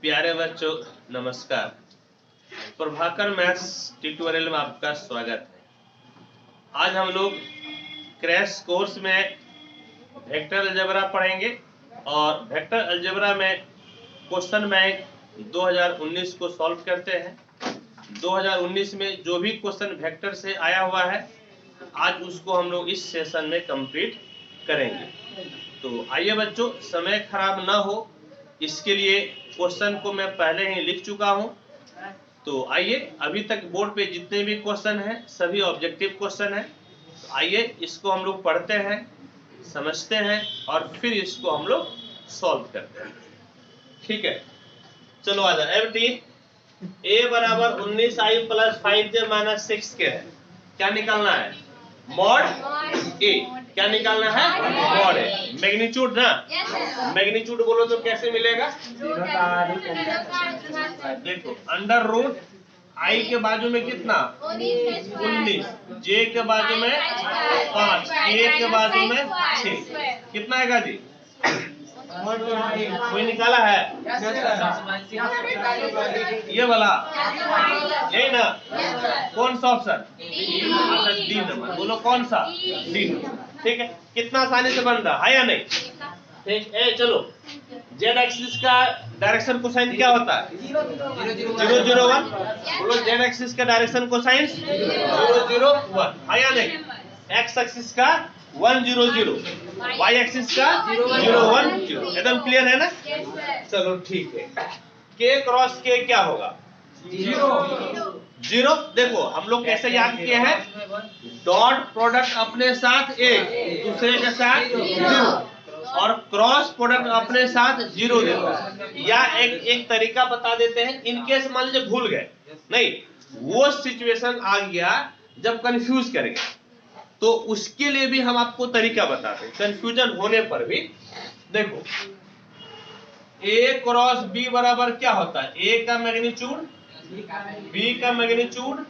प्यारे बच्चों नमस्कार। प्रभाकर मैथ्स ट्यूटोरियल में आपका स्वागत है। आज हम लोग क्रैश कोर्स में वेक्टर अलजेब्रा पढ़ेंगे और वेक्टर अलजेब्रा में क्वेश्चन बैंक 2019 को सॉल्व करते हैं। 2019 में जो भी क्वेश्चन वेक्टर से आया हुआ है आज उसको हम लोग इस सेशन में कंप्लीट करेंगे। तो आइए बच्चों, समय खराब ना हो इसके लिए क्वेश्चन को मैं पहले ही लिख चुका हूं। तो आइए, अभी तक बोर्ड पे जितने भी क्वेश्चन हैं सभी ऑब्जेक्टिव क्वेश्चन हैं। तो आइए इसको हम लोग पढ़ते हैं, समझते हैं और फिर इसको हम लोग सॉल्व करते हैं। ठीक है, चलो आ जाओ। एमटी a बराबर 19i प्लस 5j माइनस 6 के है। क्या निकालना है? Mod a। क्या निकालना है? Mod a। मैग्नीट्यूड ना, मैग्नीट्यूड बोलो तो कैसे मिलेगा? देखो, अंडर रूट i के बाजू में कितना? 19, j के बाजू में 5, k के बाजू में 6। कितना आएगा जी? कोई निकाला है? ये वाला, यही ना? कौन सा ऑप्शन? अच्छा, डी नंबर। बोलो कौन सा? डी। ठीक है, कितना आसानी से बन रहा है या नहीं? ठीक है, चलो। जेड एक्सिस का डायरेक्शन कोसाइन क्या होता है? 0 0 1। बोलो जेड एक्सिस का डायरेक्शन कोसाइन 0 0 1 है या नहीं? एक्स एक्सिस का 1 0 0, वाई एक्सिस का 0 1 0। एकदम क्लियर है ना? चलो ठीक है। के क्रॉस के क्या होगा? 0। देखो हम लोग कैसे याद किए हैं? डॉट प्रोडक्ट अपने साथ एक, दूसरे के साथ 0 और क्रॉस प्रोडक्ट अपने साथ 0 देता है। या एक तरीका बता देते हैं। इनकेस मान लीजिए भूल गए, नहीं वो सिचुएशन आ गया जब कंफ्यूज करेंगे तो उसके लिए भी हम आपको तरीका बताते हैं। कंफ्यूजन होने पर भी देखो, a क्रॉस b बराबर क्या होता है? a का मैग्नीट्यूड, b का magnitude,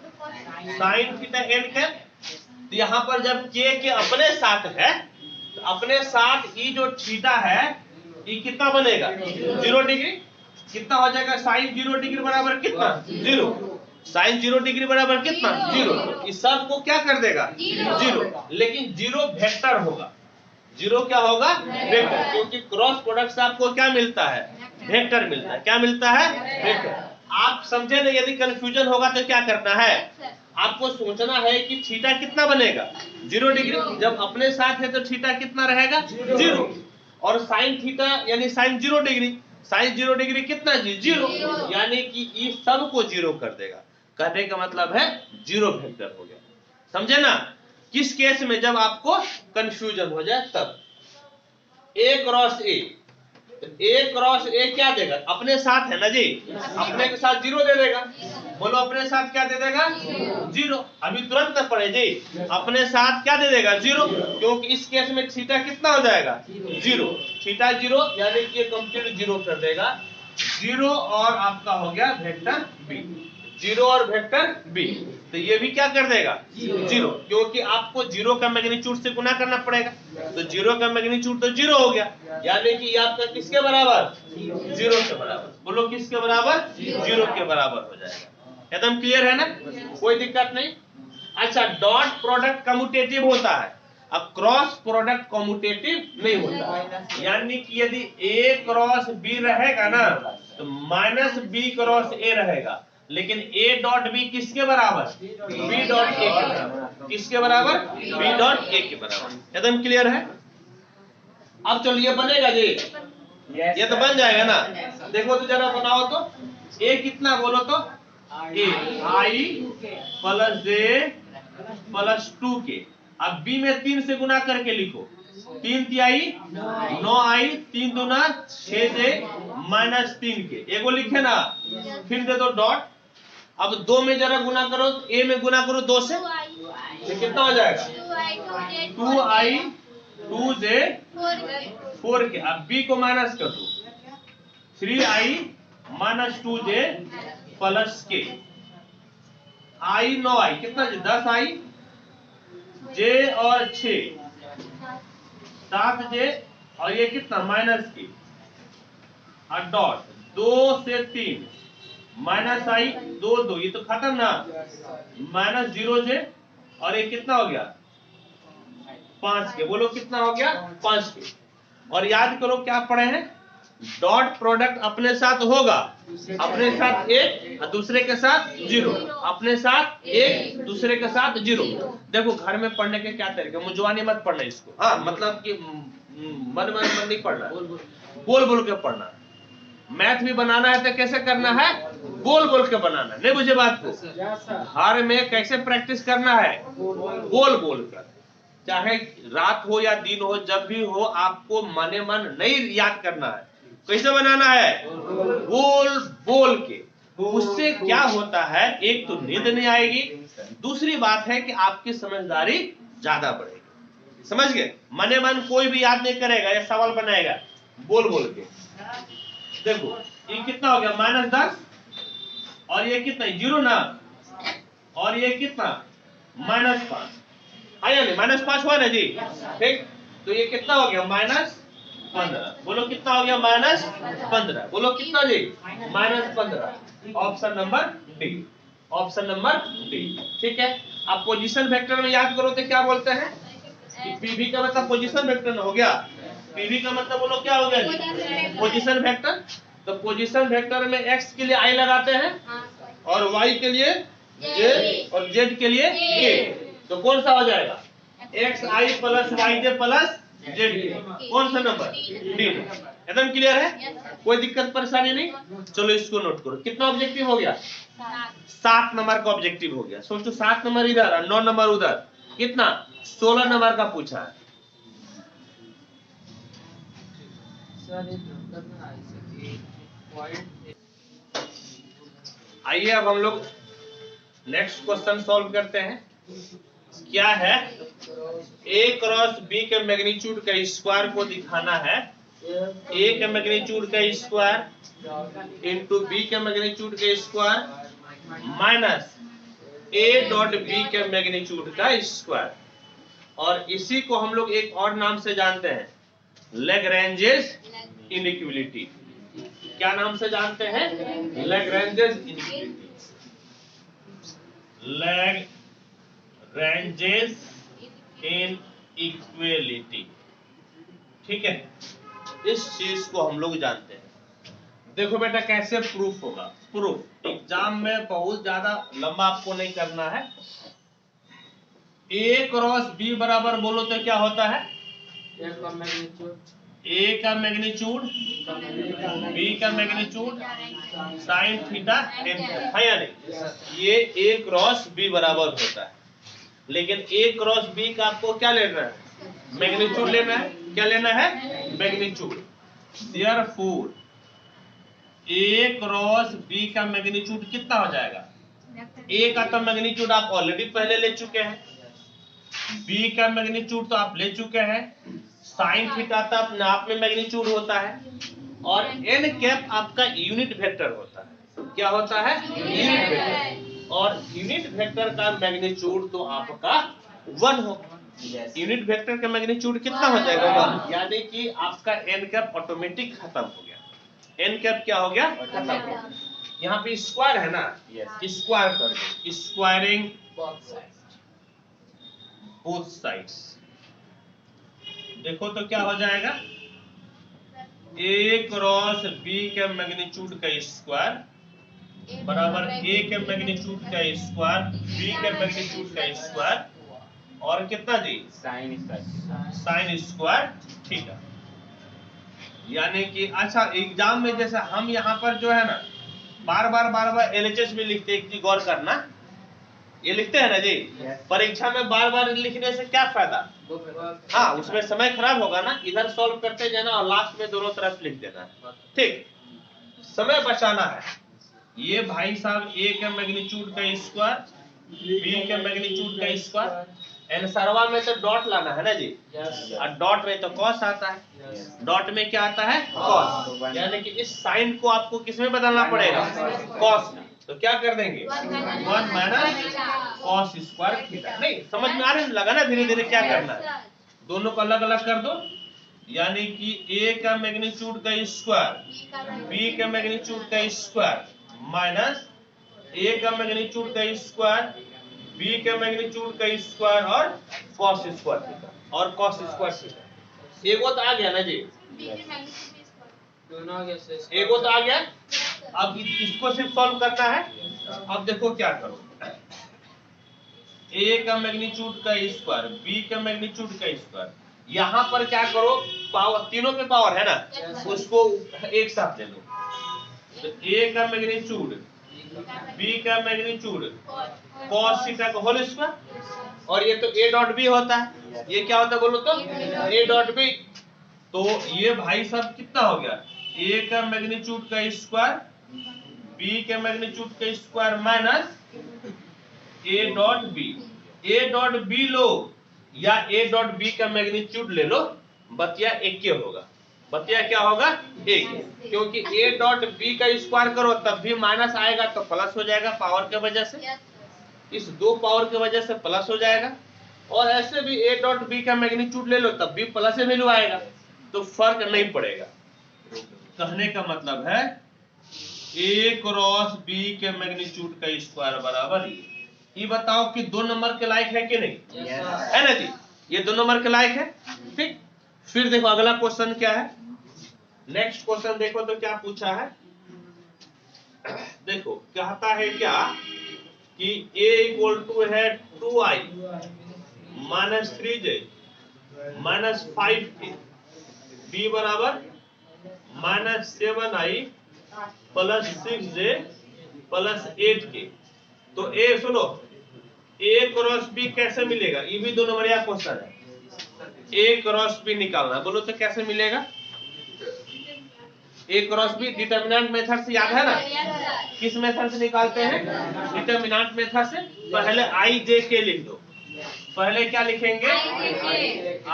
sine theta n cap. तो यहाँ पर जब k के अपने साथ है तो अपने साथ ही जो थीटा है ये कितना बनेगा? 0 डिग्री। कितना हो जाएगा? साइन 0 डिग्री बराबर कितना? 0। साइन 0 डिग्री बराबर कितना? 0। इस सब को क्या कर देगा? 0। लेकिन 0 वेक्टर होगा। 0 क्या होगा? वेक्टर, क्योंकि क्रॉस प्रोडक्ट से आपको क्या मिलता है? वेक्टर मिलता है। क्या मिलता है? वेक्टर। आप समझे ना? यदि कंफ्यूजन होगा तो क्या करना है? आपको सोचना है कि थीटा कितना बनेगा? 0 डिग्री। जब अपने साथ है तो थीटा कितना रहेगा? 0। और साइन थीटा यानी साइन 0 डिग्री, साइन 0 डिग्री कितना जी? 0। यानी कि इस सब को 0 कर देगा। कहने का मतलब है 0 वेक्टर हो गया। समझे ना? किस केस में? जब आपको कंफ्यूजन हो जाए तब। a cross a, a cross a क्या देगा? अपने साथ है ना जी, अपने के साथ 0 दे देगा। बोलो अपने साथ क्या दे देगा? 0। अभी तुरंत न पढ़े जी, अपने साथ क्या दे देगा? 0। क्योंकि इस केस में थीटा कितना हो जाएगा? 0। थीटा 0 यानी कि कंप्लीट 0 कर देगा। 0 और आपका हो गया वेक्टर b। 0 और वेक्टर b, तो ये भी क्या कर देगा? 0, क्योंकि आपको 0 का मैग्नीट्यूड से गुना करना पड़ेगा। तो 0 का मैग्नीट्यूड तो 0 हो गया, यानी कि ये आपका किसके बराबर? 0 के बराबर। बोलो किसके बराबर? 0 के बराबर हो जाएगा। एकदम क्लियर है ना? कोई दिक्कत नहीं। अच्छा, डॉट प्रोडक्ट कम्यूटेटिव होता है, अब क्रॉस प्रोडक्ट कम्यूटेटिव नहीं होता है। यानी कि यदि a क्रॉस b रहेगा ना तो माइनस b क्रॉस a रहेगा, लेकिन a डॉट b किसके बराबर? b डॉट a के बराबर। किसके बराबर? b डॉट a के बराबर। एकदम क्लियर है? अब चलो ये बनेगा जी, ये तो बन जाएगा ना। देखो तो जरा बनाओ तो। a कितना बोलो तो? a i plus j plus 2k। अब b में 3 से गुना करके लिखो। 3 तिहाई 9i, 3 दूना 6j माइनस 3k। एगो लिखे ना, फिर दे दो डॉट। अब 2 में जरा गुना करो, a में गुना करो 2 से, तो कितना हो जाएगा? 2i 2j 4k। अब b को माइनस कर दो, 3i minus 2j plus k। i 9i कितना जी? 10i, j और 6 7j और ये कितना माइनस के और डॉट 2 से 3 माइनस आई 2 ये तो खत्म ना, माइनस 0j और ये कितना हो गया 5 के। बोलो कितना हो गया 5 के। और याद करो क्या पढ़े हैं, डॉट प्रोडक्ट अपने साथ होगा, अपने साथ 1 और दूसरे के साथ 0, अपने साथ 1 दूसरे के साथ 0। देखो घर में पढ़ने के क्या तरीके, मुंजवानी मत पढ़ना इसको, हाँ मतलब कि मन नहीं पढ़ना, बोल बोल के पढ़ना। मैथ भी बनाना है तो कैसे करना है, बोल बोल के बनाना, नहीं बुझे बात को। घर में कैसे प्रैक्टिस करना है, बोल बोल कर, चाहे रात हो या दिन हो, जब भी हो आपको मने मन नहीं याद करना है। कैसे बनाना है, बोल बोल के। उससे क्या होता है, एक तो नींद नहीं आएगी, दूसरी बात है कि आपकी समझदारी ज्यादा बढ़ेगी। समझ गए, मने मन कोई भी याद नहीं करेगा, ये सवाल बनाएगा बोल बोल के। देखो ये कितना हो गया -10 और ये कितना 0 ना, और ये कितना -5 आया नहीं, -5 हुआ ना जी, ठीक। तो ये कितना हो गया -15। बोलो कितना हो गया -15। बोलो कितना जी -15। Option number D, option number D, ठीक है। अब पोजीशन वेक्टर में याद करो तो क्या बोलते हैं कि पीवी का मतलब पोजीशन वेक्टर हो गया। पीवी का मतलब बोलो क्या हो गया, पोजीशन वेक्टर। तो पोजीशन वेक्टर में एक्स के लिए आई लगाते हैं और वाई के लिए जे और जेड के लिए के। तो कौन सा हो जाएगा, एक्स आई प्लस वाई जे प्लस जेड, कौन सा नंबर डी। एकदम क्लियर है, कोई दिक्कत परेशानी नहीं। चलो इसको नोट करो, कितना ऑब्जेक्टिव हो गया 7 नंबर का ऑब्जेक्टिव हो गया। सोचो 7 नंबर इधर और 9 नंबर उधर, कितना 16 नंबर का पूछा है। आइए अब हम लोग नेक्स्ट क्वेश्चन सॉल्व करते हैं। क्या है, a क्रॉस b के मैग्नीट्यूड का स्क्वायर को दिखाना है। a के मैग्नीट्यूड का स्क्वायर इंटू b के मैग्नीट्यूड का square minus a dot b के मैग्नीट्यूड का स्क्वायर। और इसी को हम लोग एक और नाम से जानते हैं, लैग्रेंजेस इनइक्वालिटी। क्या नाम से जानते हैं, लैग्रेंजेस इनइक्वालिटी, लैग्रेंजेस इनइक्वालिटी, ठीक है। इस चीज को हम लोग जानते हैं। देखो बेटा कैसे प्रूफ होगा, प्रूफ एग्जाम में बहुत ज्यादा लंबा आपको नहीं करना है। a क्रॉस b बराबर बोलो तो क्या होता है, a का मैग्नीट्यूड b का मैग्नीट्यूड साइन थीटा n है या नहीं। ये a क्रॉस b बराबर होता है, लेकिन a क्रॉस b का आपको क्या लेना है, मैग्नीट्यूड लेना है। क्या लेना है, magnitude. Therefore a cross b का मैग्नीट्यूड कितना हो जाएगा, a का तो मैग्नीट्यूड आप ऑलरेडी पहले ले चुके हैं, b का मैग्नीट्यूड तो आप ले चुके हैं, साइन थीटा तो अपने आप में मैग्नीट्यूड होता है, और n कैप आपका यूनिट वेक्टर होता है। क्या होता है, यूनिट वेक्टर। और यूनिट वेक्टर का मैग्नीट्यूड तो आपका 1 होगा। यूनिट वेक्टर का मैग्नीट्यूड कितना हो जाएगा 1, यानी कि आपका n कैप ऑटोमेटिक खत्म हो गया। n कैप क्या हो गया, खत्म हो गया। यहाँ पे स्क्वायर है ना, स्क्वायर कर दो, स्क्वायरिंग बोथ साइड्स। देखो तो क्या हो जाएगा, a क्रॉस b के मैग्नीट्यूड का स्क्वायर बराबर a के मैग्नीट्यूड का स्क्वायर b के मैग्नीट्यूड का स्क्वायर और कितना जी साइन स्क्वायर थीटा। यानी कि अच्छा एग्जाम में जैसे हम यहाँ पर जो है ना बार बार एलएचएस में लिखते हैं, एक चीज गौर करना, ये लिखते हैं ना जी, परीक्षा में बार बार लिखने से क्या फायदा, हाँ उसमें समय खराब होगा ना। इधर सॉल्व करते जाना और लास्ट में दोनों तरफ लिख देना है, ठीक, समय बचाना है। ये भाई साहब a के मैग्नीट्यूड का स्क्वायर b के मैग्नीट्यूड का स्क्वायर, एनसरवा में तो डॉट लाना है ना जी, और डॉट में तो कॉस आता है, डॉट में क्या आता है कॉस, यानी कि इस साइन को आपको किस में बदलना पड़ेगा, कॉस में। तो क्या कर देंगे 1 माइनस कॉस स्क्वायर थीटा। नहीं समझ में आ रहा है, लगा ना धीरे धीरे क्या करना है, दोनों को अलग अलग कर दो यानी कि ए का मैग्नीट्यूड का स्क्वायर बी के मैग्नीट्यूड का स्क्वायर माइनस ए का मैग्नीट्यूड का स्क्वायर बी के मैग्नीट्यूड का स्क्वायर और कॉस स्क्वायर थीटा और कॉस स्क्वायर थीटा। एगो तो आ गया ना जी, दोनों आ गया सर। एगो तो आ गया। अब इसको सिर्फ सॉल्व करना है। अब देखो क्या करो, ए का मैग्नीट्यूड का स्क्वायर बी का मैग्नीट्यूड का स्क्वायर, यहाँ पर क्या करो, पावर तीनों पे पावर है ना, उसको एक साथ ले लो। तो ए का मैग्नीट्यूड बी का मैग्नीट्यूड cos थीटा का होल स्क्वायर, और ये तो a डॉट बी होता है, ये क्या होता है बोलो तो a डॉट बी। तो ये भाई साहब कितना हो गया, a का मैग्नीट्यूड का स्क्वायर b के मैग्नीट्यूड का square minus a dot B. a dot B लो या a डॉट बी का मैग्नीट्यूड ले लो, बतिया एक के होगा, बतिया क्या होगा एक, क्योंकि a डॉट बी का स्क्वायर करो तब भी माइनस आएगा तो प्लस हो जाएगा पावर के वजह से, इस दो पावर की वजह से प्लस हो जाएगा, और ऐसे भी a डॉट बी का मैग्नीट्यूड ले लो तब भी प्लस वैल्यू आएगा, तो फर्क नहीं पड़ेगा। कहने का मतलब है a क्रॉस b के मैग्नीट्यूड का स्क्वायर बराबर ये बताओ कि 2 नंबर के लायक है कि नहीं, है ना जी, ये 2 नंबर के लायक है। ठीक, फिर देखो अगला क्वेश्चन क्या है, नेक्स्ट क्वेश्चन देखो तो क्या पूछा है। देखो कहता है क्या कि a इक्वल टू है 2i minus 3j minus 5k, b बराबर minus 7i plus 6j plus 8k। तो a सुनो, a क्रॉस b कैसे मिलेगा, ये भी 2 नंबर का क्वेश्चन है। a क्रॉस b निकालना, बोलो तो कैसे मिलेगा। a cross b determinant method से याद है ना, किस मेथड से निकालते हैं, डिटरमिनेंट मेथड से। पहले i j k लिख दो, पहले क्या लिखेंगे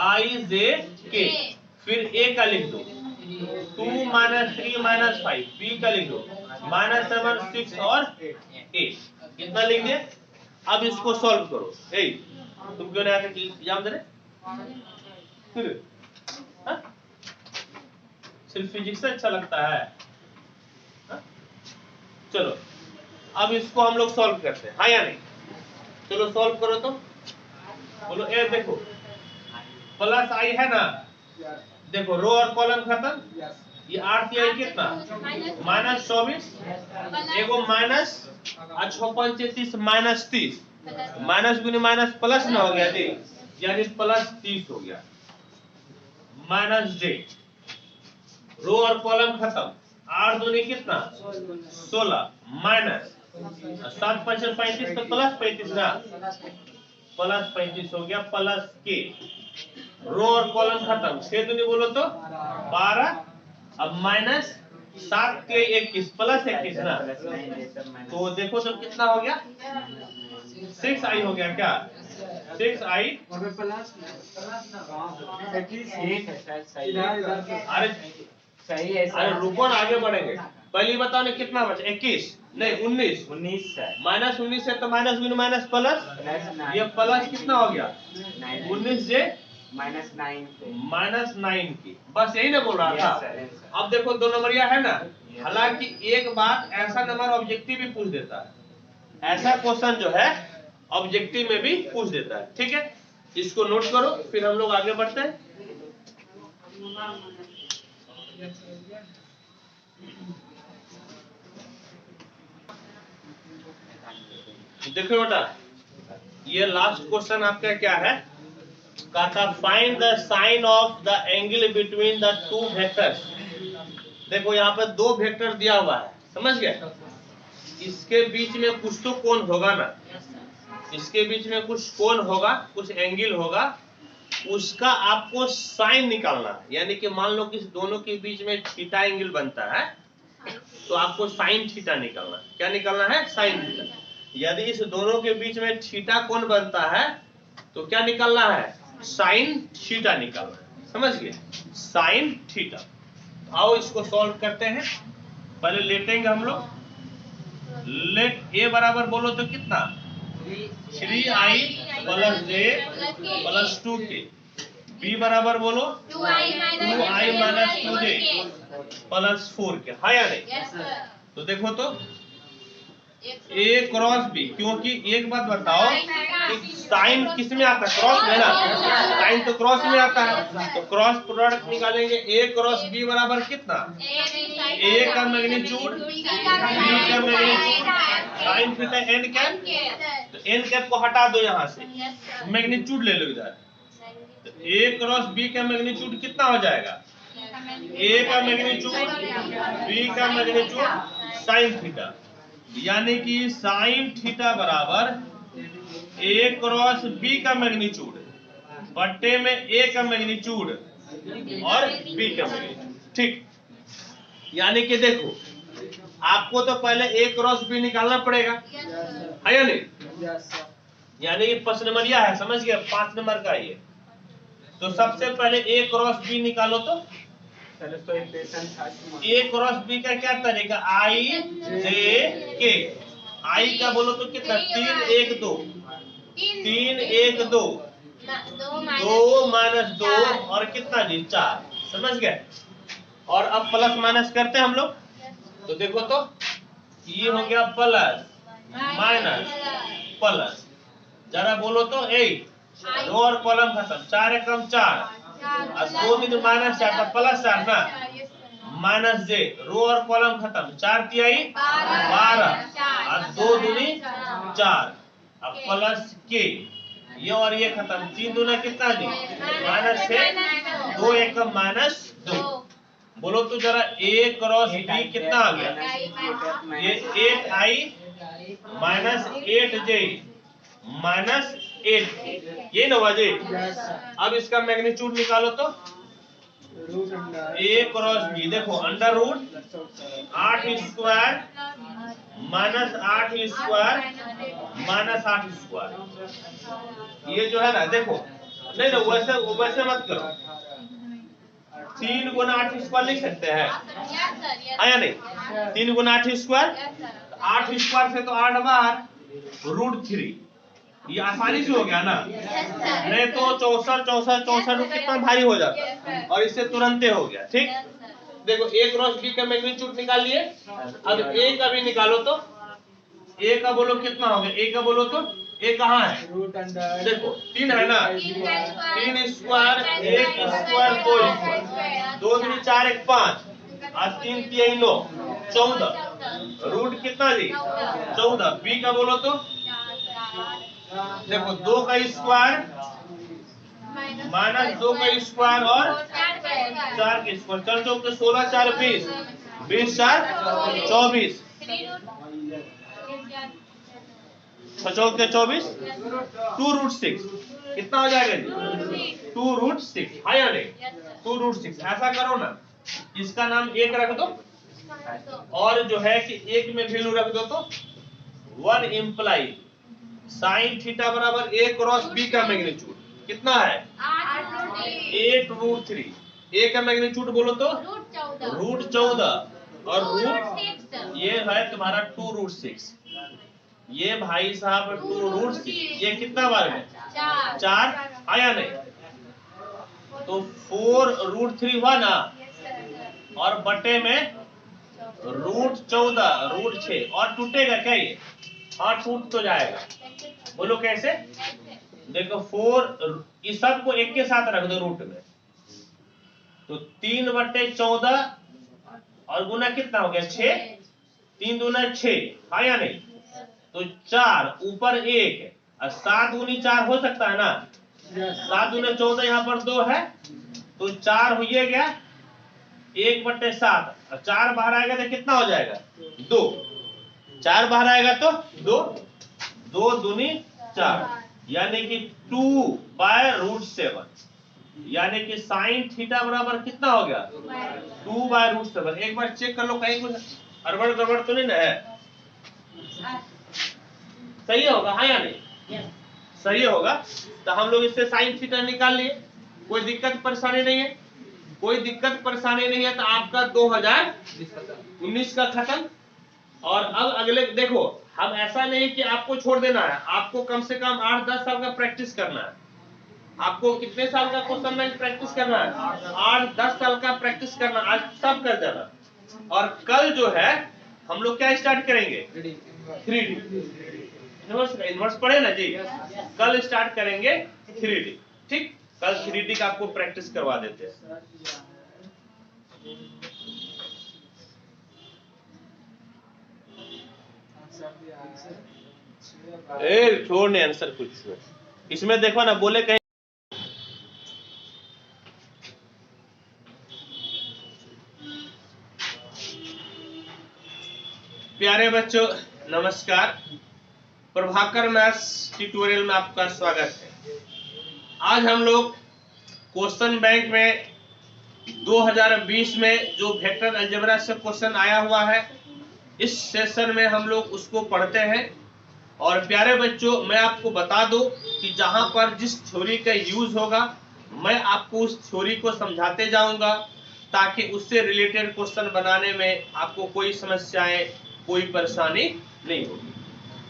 i j k, फिर a का लिख दो 2 माइनस 3 माइनस 5, b का लिख दो माइनस 7 6 और 8, कितना लिख दिया। अब इसको सॉल्व करो। ए तुम क्यों नहीं आते एग्जाम देने, फिर हाँ? सिर्फ फिजिक्स से अच्छा लगता है हा? चलो अब इसको हम लोग सॉल्व करते हैं, हाँ या नहीं। चलो सॉल्व करो तो बोलो। ए देखो प्लस आई है ना, देखो रो और कॉलम खत्म, ये आर आई कितना माइनस 24, एगो माइनस 6 माइनस 30, माइनस गुनी माइनस प्लस ना हो गया जी, यानी प्लस 30 हो गया, माइनस जे, रो और कॉलम खत्म, आर दूनी कितना 16 माइनस 7 5 35 तो प्लस 35 ना, प्लस 35 हो गया प्लस के, रो और कॉलम खत्म, 6 दूनी बोलो तो 12, अब माइनस 7 के 21 प्लस 21 ना, तो देखो तो कितना हो गया 6i हो गया, क्या 6i, अरे रुको ना आगे बढ़ेंगे, पहले बताओ ना कितना बचा, 21 नहीं 19 माइनस 19 है तो माइनस गुना माइनस प्लस, ये प्लस कितना हो गया 19 जे माइनस 9 की, बस यही ना बोल रहा था। अब देखो 2 नंबरिया है ना, हालांकि एक बात ऐसा नंबर ऑब्जेक्टिव भी पूछ देता है, ऐसा क्वेश्चन जो है ऑब्जेक्टिव में भी पूछ देता है, ठीक है, इसको नोट करो फिर हम लोग आगे बढ़ते हैं। देखो बेटा ये लास्ट क्वेश्चन आपका क्या है, कहता find the sine of the angle between the 2 vectors. देखो यहाँ पे 2 वेक्टर दिया हुआ है, समझ गए, इसके बीच में कुछ तो कोण होगा ना, इसके बीच में कुछ कोण होगा, कुछ एंगल होगा, उसका आपको साइन निकालना है। यानी कि मान लो कि इस दोनों के बीच में थीटा एंगल बनता है तो आपको साइन थीटा निकालना है। क्या निकालना है, साइन थीटा। यदि इस दोनों के बीच में थीटा कोण बनता है तो क्या निकालना है, साइन थीटा निकालना है, समझ गए, साइन थीटा। आओ इसको सॉल्व करते हैं। पहले लेटेंगे हम लोग, लेट ए बराबर बोलो तो कितना 3i plus j plus 2k, b बराबर बोलो 2i minus 2j प्लस 4 के, हाँ या नहीं? Yes sir. तो देखो तो a क्रॉस b, क्योंकि एक बात बताओ कि साइन किस में आता है? क्रॉस में ना, साइन तो क्रॉस में आता है, तो क्रॉस प्रोडक्ट निकालेंगे a क्रॉस b बराबर कितना? a का मैग्नीट्यूड b का magnitude sine theta n cap, तो एन कैप को हटा दो यहाँ से, मैग्नीट्यूड ले लो इधर, तो a क्रॉस b का मैग्नीट्यूड कितना हो जाएगा? a का मैग्नीट्यूड b का मैग्नीट्यूड साइन थीटा, यानी कि साइन थीटा बराबर a क्रॉस b का मैग्नीट्यूड बट्टे में a का मैग्नीट्यूड और b का मैग्नीट्यूड, ठीक। यानी कि देखो आपको तो पहले a क्रॉस b निकालना पड़ेगा, है या नहीं? यानी ये 5 नंबरिया है, समझ गए? 5 नंबर का ये, तो सबसे पहले a क्रॉस b निकालो, तो a क्रॉस b का क्या तरीका? i j k, i का बोलो तो कितना? 3 1 2, 3 1 2, 2 माइनस 2 और कितना जी? 4, समझ गए? और अब प्लस माइनस करते हैं हम लोग, तो देखो तो ये हो गया प्लस माइनस प्लस, जरा बोलो तो 8, रो और कॉलम खत्म, 4 एकम 4 और 2 दिन माइनस 4 तो प्लस 4 ना, माइनस जे, रो और कॉलम खत्म, 4 तिहाई 12 और 2 दूनी 4, अब प्लस के, ये और ये खत्म, 3 दूना कितना जी? माइनस 6, 2 एकम माइनस 2, बोलो तो जरा a क्रॉस b कितना आ गया? ये 8i माइनस 8j माइनस 8, ये ना हुआ जी? अब इसका मैग्नीट्यूड निकालो तो a क्रॉस b, देखो under root 8 square minus 8 square minus 8 square, ये जो है ना, देखो नहीं ना वैसे मत करो, 3 गुना 8 स्क्वायर लिख सकते हैं, आया नहीं? 3 गुना 8 स्क्वायर, 8 स्क्वायर से तो 8 बार रूट 3, ये आसानी से हो गया ना, नहीं तो 64 कितना भारी हो जाता, और इससे तुरंत हो गया, ठीक। देखो a क्रॉस b का मैग्नीट्यूड निकाल लिए, अब a का भी निकालो, तो a का बोलो कितना हो गया? a का बोलो तो a कहाँ है? देखो 3 है ना, 3 स्क्वायर 1 स्क्वायर 2 स्क्वायर, 2 दूनी 4 1 5 और 3 तिहाई 9 14, रूट कितना जी? 14, b का बोलो तो देखो 2 का स्क्वायर माइनस 2 का स्क्वायर और 4 का स्क्वायर, 4 चौक 16 4 20, 20 4 24, 6 चौक 24, 2 रूट 6 कितना हो जाएगा जी? 2 रूट 6, है या नहीं? 2 रूट 6, ऐसा करो ना, इसका नाम 1 रख दो, और जो है कि 1 में वैल्यू रख दो, तो 1 इम्प्लाई साइन थीटा बराबर a क्रॉस b का मैग्नीट्यूड कितना है? 8 रूट 3, a का मैग्नीट्यूड बोलो तो रूट 14 और रूट ये है तुम्हारा 2 रूट 6, ये भाई साहब 2 रूट 6, ये कितना बार में? 4, आया नहीं? तो 4 रूट 3 हुआ ना, और बटे में रूट 14 रूट 6, और टूटेगा क्या ये? हाँ टूट तो जाएगा, बोलो कैसे? देखो 4 इस सब को एक के साथ रख दो रूट में, तो 3 बटे 14 और गुना कितना हो गया? 6, 3 दूना 6, हाँ या नहीं? तो 4 ऊपर 1 और 7 गुनी 4 हो सकता है ना, 7 दूना 14, यहाँ पर 2 है, तो 4 हो गया 1 बटे 7, और 4 बाहर आएगा तो कितना हो जाएगा? 2, 4 बाहर आएगा तो 2, 2 दूनी 4, यानी कि 2 बाय रूट 7, यानी कि साइन थीटा बराबर कितना हो गया? 2 बाय रूट 7। एक बार चेक कर लो कहीं कुछ अड़बड़ गड़बड़ तो नहीं ना है? सही होगा, हाँ या नहीं? सही होगा। तो हम लोग इससे साइन थीटा निकाल लिए, कोई दिक्कत परेशानी नहीं है, कोई दिक्कत परेशानी नहीं है। तो आपका 2019 का खत्म। और अब अगले देखो, हम ऐसा नहीं कि आपको छोड़ देना है, आपको कम से कम 8-10 साल का प्रैक्टिस करना है। आपको कितने साल का क्वेश्चन बैंक प्रैक्टिस करना है? 8-10 साल का प्रैक्टिस करना, आज सब कर देना। और कल जो है हम लोग क्या स्टार्ट करेंगे? 3D इन्वर्स पढ़े ना जी, कल स्टार्ट करेंगे 3D। ठीक, कल 3D का आपको प्रैक्टिस करवा देते हैं। छोड़ नहीं आंसर कुछ इसमें देखो ना, बोले कहीं प्यारे बच्चों नमस्कार, प्रभाकर मैथ्स ट्यूटोरियल में आपका स्वागत है। आज हम लोग क्वेश्चन बैंक में 2020 में जो वेक्टर अलजेब्रा से क्वेश्चन आया हुआ है, इस सेशन में हम लोग उसको पढ़ते हैं। और प्यारे बच्चों मैं आपको बता दूं कि जहां पर जिस थ्योरी का यूज होगा मैं आपको उस थ्योरी को समझाते जाऊंगा, ताकि उससे रिलेटेड क्वेश्चन बनाने में आपको कोई समस्याएं, कोई परेशानी नहीं होगी।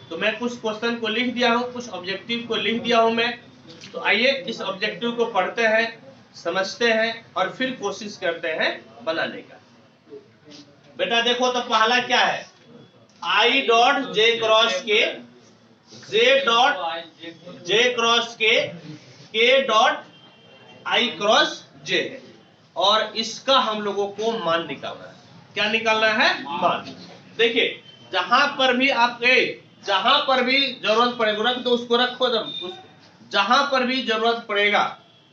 तो मैं कुछ क्वेश्चन को लिख दिया हूं, कुछ ऑब्जेक्टिव को लिख दिया हूं मैं। तो आइए इस ऑब्जेक्टिव को पढ़ते हैं, समझते हैं और फिर कोशिश करते हैं बनाने का। बेटा देखो तो पहला क्या है, आई डॉट जे क्रॉस के, जे डॉट जे क्रॉस के डॉट आई क्रॉस जे है, और इसका हम लोगों को मान निकालना है। क्या निकालना है? मान। देखिए जहां पर भी आप गए, जहां पर भी जरूरत पड़ेगा रख दो, उसको रखो जहां पर भी जरूरत पड़ेगा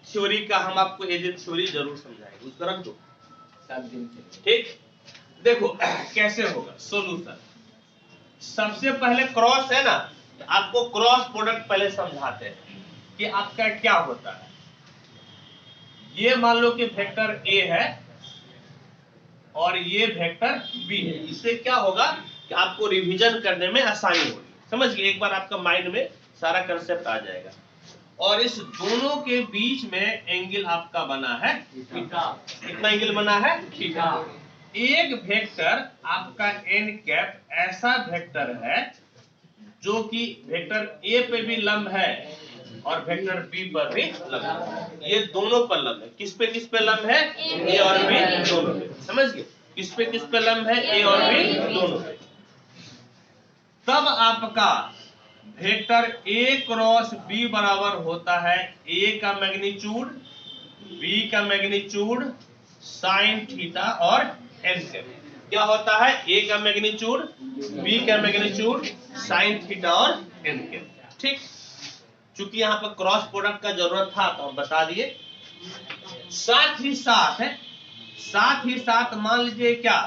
थ्योरी का हम आपको एज थ्योरी जरूर समझाएंगे, उसको रख दो। ठीक, देखो कैसे होगा सॉल्यूशन। सबसे पहले क्रॉस है ना, आपको क्रॉस प्रोडक्ट पहले समझाते हैं कि आपका क्या होता है। ये मान लो कि वेक्टर ए है और ये वेक्टर बी है। इससे क्या होगा कि आपको रिवीजन करने में आसानी होगी। समझ गए, एक बार आपका माइंड में सारा कंसेप्ट आ जाएगा। और इस दोनों के बीच में एंगल आपका बना है थीटा। कितना एंगल बना है? थीटा। एक वेक्टर आपका एन कैप ऐसा वेक्टर है जो कि वेक्टर ए पे भी लंब है और वेक्टर बी पर भी लंब है। ये दोनों पर लंब है। किस पे लंब है? ए और बी दोनों पे। समझ गए, किस पे लंब है? ए और बी दोनों पे। तब आपका वेक्टर ए क्रॉस बी बराबर होता है ए का मैग्नीट्यूड, बी का मैग्नीट्यूड, साइन थीटा और एन कैप। क्या होता है? ए का मैग्नीट्यूड, बी का मैग्नीट्यूड, साइन थीटा और एन कैप। ठीक, चूंकि यहाँ पर क्रॉस प्रोडक्ट का जरूरत था तो हम बता दिए। साथ ही साथ मान लीजिए क्या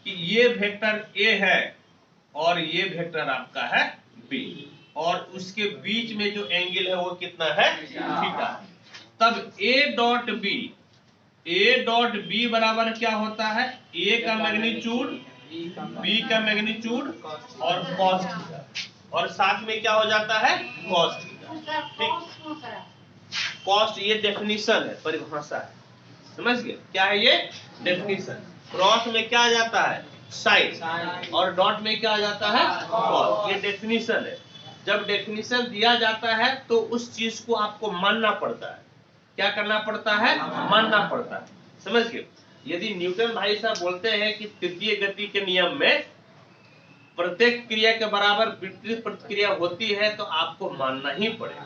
कि ये वेक्टर ए है और ये वेक्टर आपका है बी, और उसके बीच में जो एंगल है वो कितना है? थीटा। तब ए डॉट बी बराबर क्या होता है? ए का मैग्नीट्यूड, बी का मैग्नीट्यूड और कॉस थीटा, और साथ में क्या हो जाता है? Cos theta. ठीक, कॉस्ट ये डेफिनेशन है, परिभाषा है। समझ गए क्या है ये? डेफिनेशन। क्रॉस में क्या आ जाता है? साइन, और डॉट में क्या आ जाता है? कॉस। ये डेफिनेशन है। जब डेफिनेशन दिया जाता है तो उस चीज को आपको मानना पड़ता है। क्या करना पड़ता है? मानना पड़ता है। समझ गए। यदि न्यूटन भाई साहब बोलते हैं कि तृतीय गति के नियम में प्रत्येक क्रिया के बराबर विपरीत प्रतिक्रिया होती है तो आपको मानना ही पड़ेगा।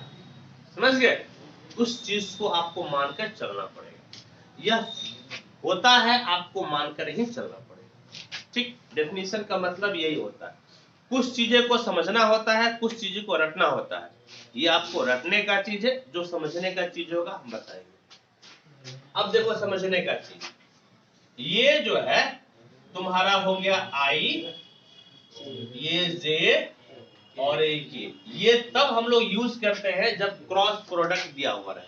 समझ गए, उस चीज को आपको मानकर चलना पड़ेगा। यह होता है, आपको मानकर ही चलना पड़ेगा। ठीक, डेफिनेशन का मतलब यही होता है। कुछ चीजें को समझना होता है, कुछ चीजें को रटना होता है। ये आपको रटने का चीज है, जो समझने का चीज होगा हम बताएंगे। अब देखो समझने का चीज, ये जो है तुम्हारा हो गया आई, ये जे और एक ये तब हम लोग यूज करते हैं जब क्रॉस प्रोडक्ट दिया हुआ रहे।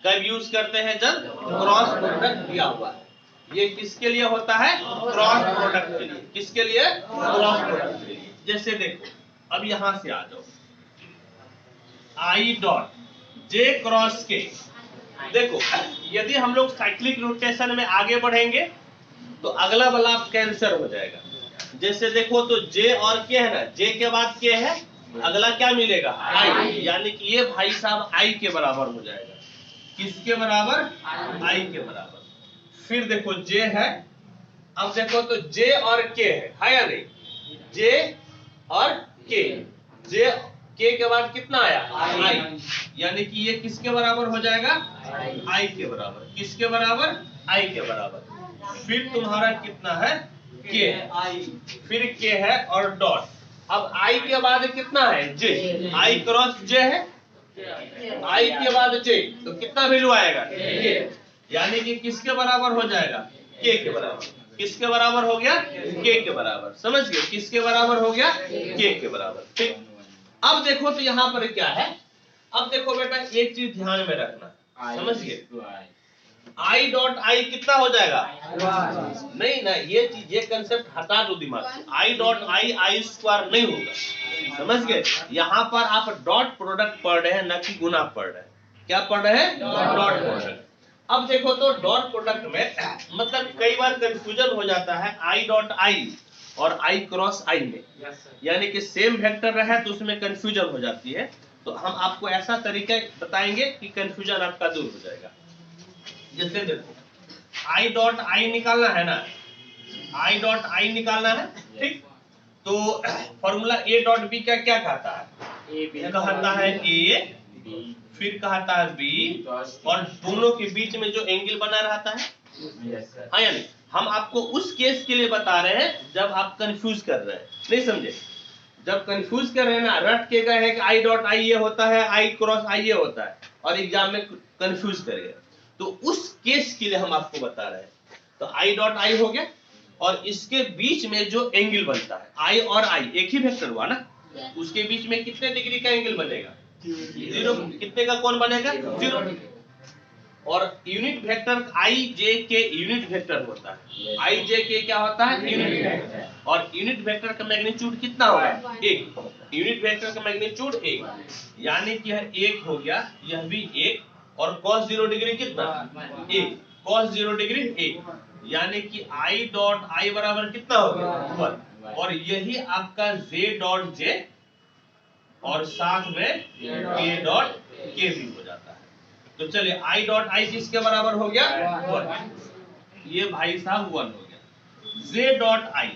कब यूज करते हैं? जब क्रॉस प्रोडक्ट दिया हुआ है। ये किसके लिए होता है? क्रॉस प्रोडक्ट के लिए। किसके लिए? क्रॉस प्रोडक्ट के लिए। जैसे देखो, अब यहां से आ जाओ, आई डॉट जे क्रॉस के। देखो यदि हम लोग साइक्लिक रोटेशन में आगे बढ़ेंगे तो अगला वाला कैंसर हो जाएगा। जैसे देखो तो जे और के है ना, जे के बाद के है, अगला क्या मिलेगा? आई, यानी कि ये भाई साहब आई के बराबर हो जाएगा। किसके बराबर? I के बराबर। फिर देखो J है, अब देखो तो J और K है या नहीं? J और K, J K के बाद कितना आया? I, यानी कि ये किसके बराबर हो जाएगा? I के बराबर। किसके बराबर? I के बराबर। फिर तुम्हारा कितना है? K, फिर K है और डॉट। अब I के बाद कितना है? J, I क्रॉस J है, I के बाद J, तो कितना वैल्यू आएगा? K, यानी कि किसके बराबर हो जाएगा? K के बराबर। किसके बराबर हो गया? K के बराबर। समझ गए? किसके बराबर हो गया? K के बराबर। ठीक, अब देखो तो यहाँ पर क्या है, अब देखो बेटा एक चीज ध्यान में रखना, समझ गए? I डॉट I कितना हो जाएगा? नहीं ना, ये चीज, ये कंसेप्ट हटा दो दिमाग से। I डॉट I स्क्वायर नहीं होगा, समझ गए? यहाँ पर आप डॉट प्रोडक्ट पढ़ रहे हैं, न कि गुना पढ़ रहे हैं। क्या पढ़ रहे हैं? Dot product. अब देखो तो डॉट प्रोडक्ट में मतलब कई बार कंफ्यूजन हो जाता है I डॉट I और I क्रॉस I में, यानी कि सेम वेक्टर रहे तो उसमें कंफ्यूजन हो जाती है। तो हम आपको ऐसा तरीका बताएंगे कि कंफ्यूजन आपका दूर हो जाएगा। जैसे देखो I डॉट I निकालना है ना, I डॉट I निकालना है, ठीक? तो फॉर्मूला A डॉट B का क्या कहता है? कहता है A, फिर कहता है B, और दोनों के बीच में जो एंगल बना रहता है, हाँ या नहीं? हम आपको उस केस के लिए बता रहे हैं जब आप कंफ्यूज कर रहे हैं, नहीं समझे? जब कंफ्यूज कर रहे हैं ना, रट के गए हैं कि I डॉट I ये होता है, I क्रॉस I ये होता है, और एग्जाम में कंफ्यूज कर गए, तो उस केस के लिए हम आपको बता रहे हैं। तो I डॉट I हो गया, और इसके बीच में जो एंगल बनता है, I और I एक ही वेक्टर हुआ ना, उसके बीच में कितने डिग्री का एंगल बनेगा? 0। कितने का कोण बनेगा? 0। और unit vector I J K unit vector होता है। I J K क्या होता है? Unit vector. और यूनिट वेक्टर का मैग्नीट्यूड कितना होगा? 1। यूनिट वेक्टर का मैग्नीट्यूड 1, यानी कि यह 1 हो गया, यह भी 1, और cos 0 डिग्री कितना? 1, cos 0 डिग्री 1, यानी कि I डॉट I बराबर कितना हो गया? 1। और यही आपका J डॉट J और साथ में K डॉट K भी हो जाता है। तो चलिए I डॉट I किसके बराबर हो गया? 1। ये भाई साहब 1 हो गया। J डॉट I,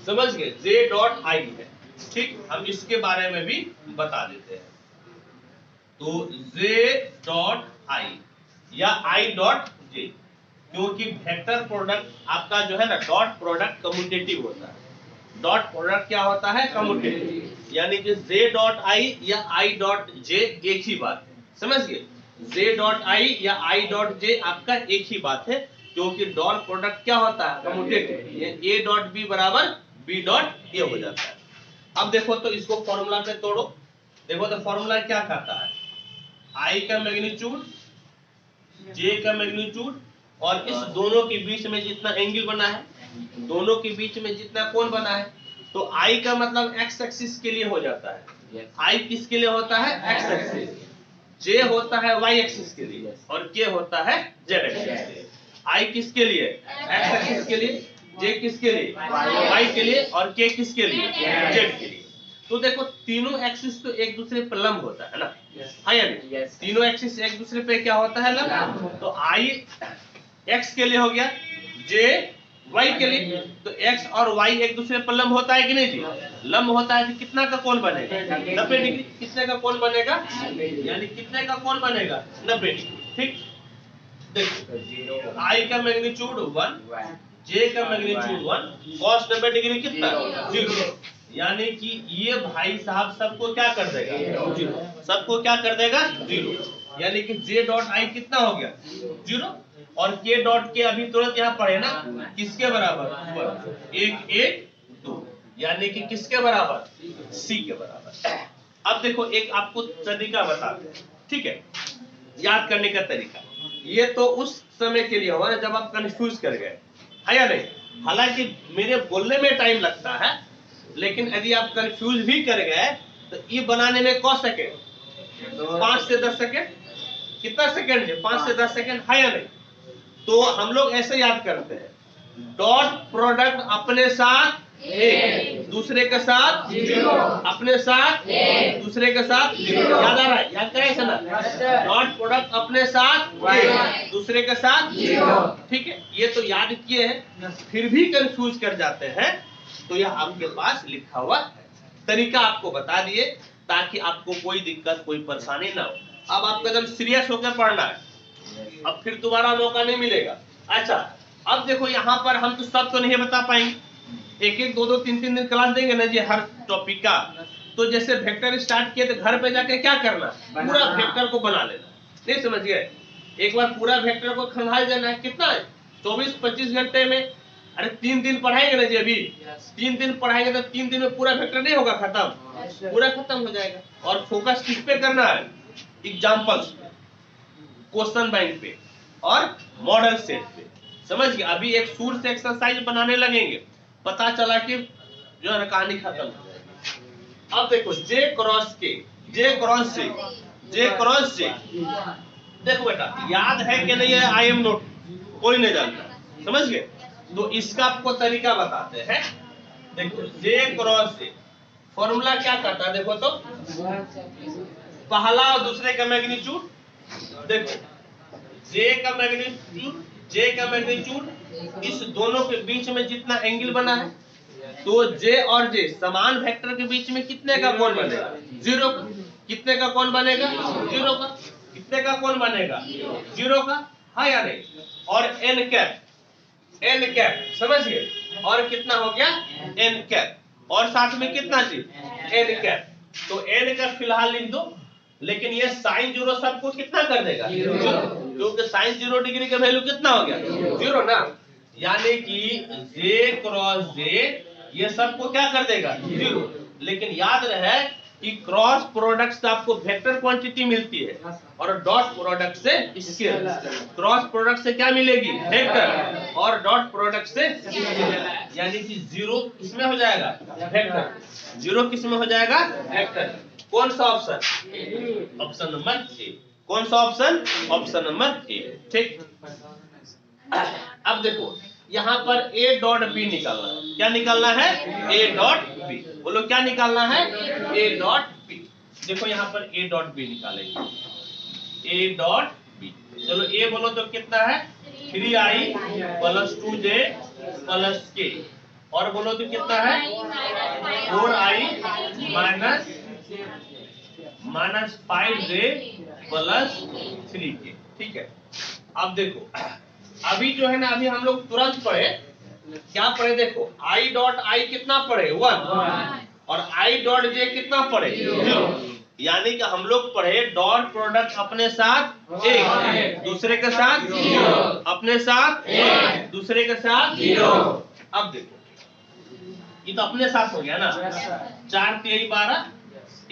समझ गए? J डॉट I है, ठीक? हम इसके बारे में भी बता देते हैं। तो J डॉट I या I डॉट J, क्योंकि वेक्टर प्रोडक्ट आपका जो है ना, डॉट प्रोडक्ट कम्यूटेटिव होता है। डॉट प्रोडक्ट क्या होता है? कम्यूटेटिव, यानी कि J डॉट I या I डॉट J एक ही बात है, समझ गए? J डॉट I या I डॉट J आपका एक ही बात है, क्योंकि डॉट प्रोडक्ट क्या होता है? कम्यूटेटिव। A डॉट B बराबर B डॉट A हो जाता है। अब देखो तो इसको फॉर्मूला पे तोड़ो, देखो तो फॉर्मूला क्या कहता है? I का मैग्नीट्यूड, J का मैग्नीट्यूड, और इस दोनों के बीच में जितना एंगल बना है, दोनों के बीच में जितना कोण बना है, तो I का मतलब x एक्सिस के लिए हो जाता है। I किसके लिए होता है? x axis. J होता है y एक्सिस के लिए, और K होता है z एक्सिस के लिए। I किसके लिए? x एक्सिस के लिए, J किसके लिए? y के लिए, और K किसके लिए? z के लिए। तो देखो तीनों एक्सिस तो एक दूसरे पर लंब होता है ना, हाँ या नहीं? तीनों एक्सिस एक दूसरे पे क्या होता है? लंब। तो I x के लिए हो गया, J y के लिए, तो x और y एक दूसरे पर लंब होता है कि नहीं जी? लंब होता है, तो कितना का कोण बनेगा? 90 डिग्री। कितने का कोण बनेगा? यानी कितने का कोण बनेगा? 90 डिग्री, ठीक? देखो I का मैग्नीट्यूड 1, J का मैग्नीट्यूड 1, cos 90 डिग्री कितना? 0, यानी कि ये भाई साहब सबको क्या कर देगा? 0। सबको क्या कर देगा? 0, यानी कि J डॉट I कितना हो गया? 0, और K डॉट K अभी तुरंत यहाँ पढ़े ना, किसके बराबर? 1 1 2, यानी कि किसके बराबर? C के बराबर। अब देखो एक आपको तरीका बताते हैं, ठीक है? याद करने का तरीका, ये तो उस समय के लिए हुआ जब आप कंफ्यूज कर गए, है या नहीं? हालांकि मेरे बोलने में टाइम लगता है, लेकिन यदि आप कंफ्यूज भी कर गए तो ये बनाने में कौन सेकेंड? 5 से 10 सेकेंड। कितना सेकेंड है? 5 से 10 सेकेंड, है या नहीं? तो हम लोग ऐसे याद करते हैं, डॉट प्रोडक्ट अपने साथ 1, दूसरे के साथ 0, अपने साथ 1, दूसरे के साथ 0। याद आ रहा है? याद करें ना? डॉट प्रोडक्ट अपने साथ 1, दूसरे के साथ 0। ठीक है, ये तो याद किए हैं, फिर भी कंफ्यूज कर जाते हैं, तो यह आपके पास लिखा हुआ है। तरीका आपको बता दिए ताकि आपको कोई दिक्कत, कोई परेशानी ना हो। अब आपको एकदम सीरियस होकर पढ़ना है, अब फिर दोबारा मौका नहीं मिलेगा। अच्छा, अब देखो यहाँ पर हम तो सब तो नहीं बता पाएंगे, एक एक, दो दो, तीन तीन दिन क्लास देंगे ना जी हर टॉपिक का। तो जैसे वेक्टर स्टार्ट किए तो घर पे जाके क्या करना, पूरा वेक्टर को बना लेना। नहीं समझ गए? एक बार पूरा वेक्टर को खंगाल देना है। कितना है? 24-25 घंटे में। अरे 3 दिन पढ़ाएंगे ना जी, अभी 3 दिन पढ़ाएंगे तो 3 दिन में पूरा वेक्टर नहीं होगा खत्म, पूरा खत्म हो जाएगा। और फोकस किस पे करना है? एग्जाम्पल्स पे, क्वेश्चन बैंक पे और मॉडल सेट पे। समझ गए? अभी एक सूर से एक्सरसाइज बनाने लगेंगे, पता चला कि जो है कहानी खत्म हो जाएगी। अब देखो जे क्रॉस के, जे क्रॉस से, जे क्रॉस से, देखो बेटा याद है कि नहीं है? आई एम नोट कोई नहीं जानता, समझ गए? तो इसका आपको तरीका बताते हैं। देखो जे क्रॉस से फॉर्मूला क्या करता है, देखो तो पहला और दूसरे का मैग्नीट्यूड। देखो जे का मैग्नीट्यूड, जे का मैग्नीट्यूड, इस दोनों के बीच में जितना एंगल बना है, तो जे और जे समान वेक्टर के बीच में कितने का कोण बनेगा? 0 का। कितने का कोण बनेगा? 0 का। कितने का कोण बनेगा? 0 का। हाँ या नहीं? और एन कैप, एन कैप, समझ गए? और कितना हो गया? एन कैप, और साथ में कितना चीज? N cap. तो एन का फिलहाल लिख दो, लेकिन ये साइन 0 सबको कितना कर देगा? 0, क्योंकि साइन 0 डिग्री का वैल्यू कितना हो गया? 0 ना। यानी कि जे क्रॉस जे ये सबको क्या कर देगा? 0। लेकिन याद रहे कि क्रॉस प्रोडक्ट से आपको वेक्टर क्वांटिटी मिलती है और डॉट प्रोडक्ट से स्केलर। क्रॉस प्रोडक्ट से क्या मिलेगी? वेक्टर, और डॉट प्रोडक्ट से स्केलर। यानी कि 0 किसमें हो जाएगा? वेक्टर। 0 किसमें हो जाएगा? वेक्टर। कौन सा ऑप्शन? Option number A. कौन सा ऑप्शन? Option number A. ठीक। अब देखो यहाँ पर ए डॉट बी निकालना है। क्या निकालना है? A dot B. बोलो क्या निकालना है? A dot b. देखो यहाँ पर ए डॉट बी निकालेंगे। ए डॉट बी, चलो ए बोलो तो कितना है? 3i plus 2j plus k, और बोलो तो कितना है? 4i minus 5j plus 3k। ठीक है। अब देखो अभी जो है ना, अभी हम लोग तुरंत पढ़े, क्या पढ़े? देखो i डॉट i कितना पढ़े? 1, और i डॉट j कितना पढ़े? 0। यानी कि हम लोग पढ़े डॉट प्रोडक्ट अपने साथ 1, दूसरे के साथ 0, अपने साथ 1, दूसरे के साथ 0। अब देखो ये तो अपने साथ हो गया ना, 4 3 12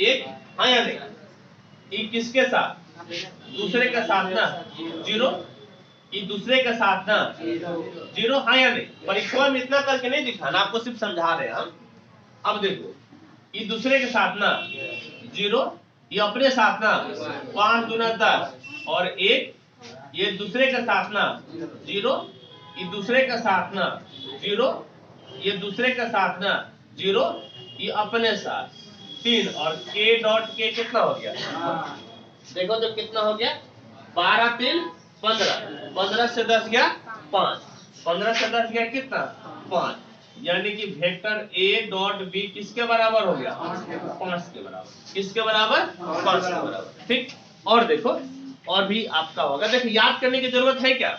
1, हाँ या नहीं? ये किसके साथ? दूसरे के साथ ना 0, ये दूसरे के साथ ना 0, हाँ या नहीं? परीक्षा में इतना करके नहीं दिखाना, आपको सिर्फ समझा रहे हैं हम। अब देखो ये दूसरे के साथ ना 0, ये अपने साथ ना 5 दूना 10 और 1, ये दूसरे के साथ ना 0, ये दूसरे के साथ ना 0, ये दूसरे के साथ ना 0, ये अपने साथ 3, और k डॉट k कितना हो गया? देखो तो कितना हो गया? 12 3 15, 15 से 10 गया 5, 15 से 10 गया कितना? 5। यानी कि वेक्टर a डॉट b किसके बराबर हो गया? 5 के बराबर। किसके बराबर? 5 के बराबर। ठीक। और देखो और भी आपका होगा। देखो याद करने की जरूरत है क्या?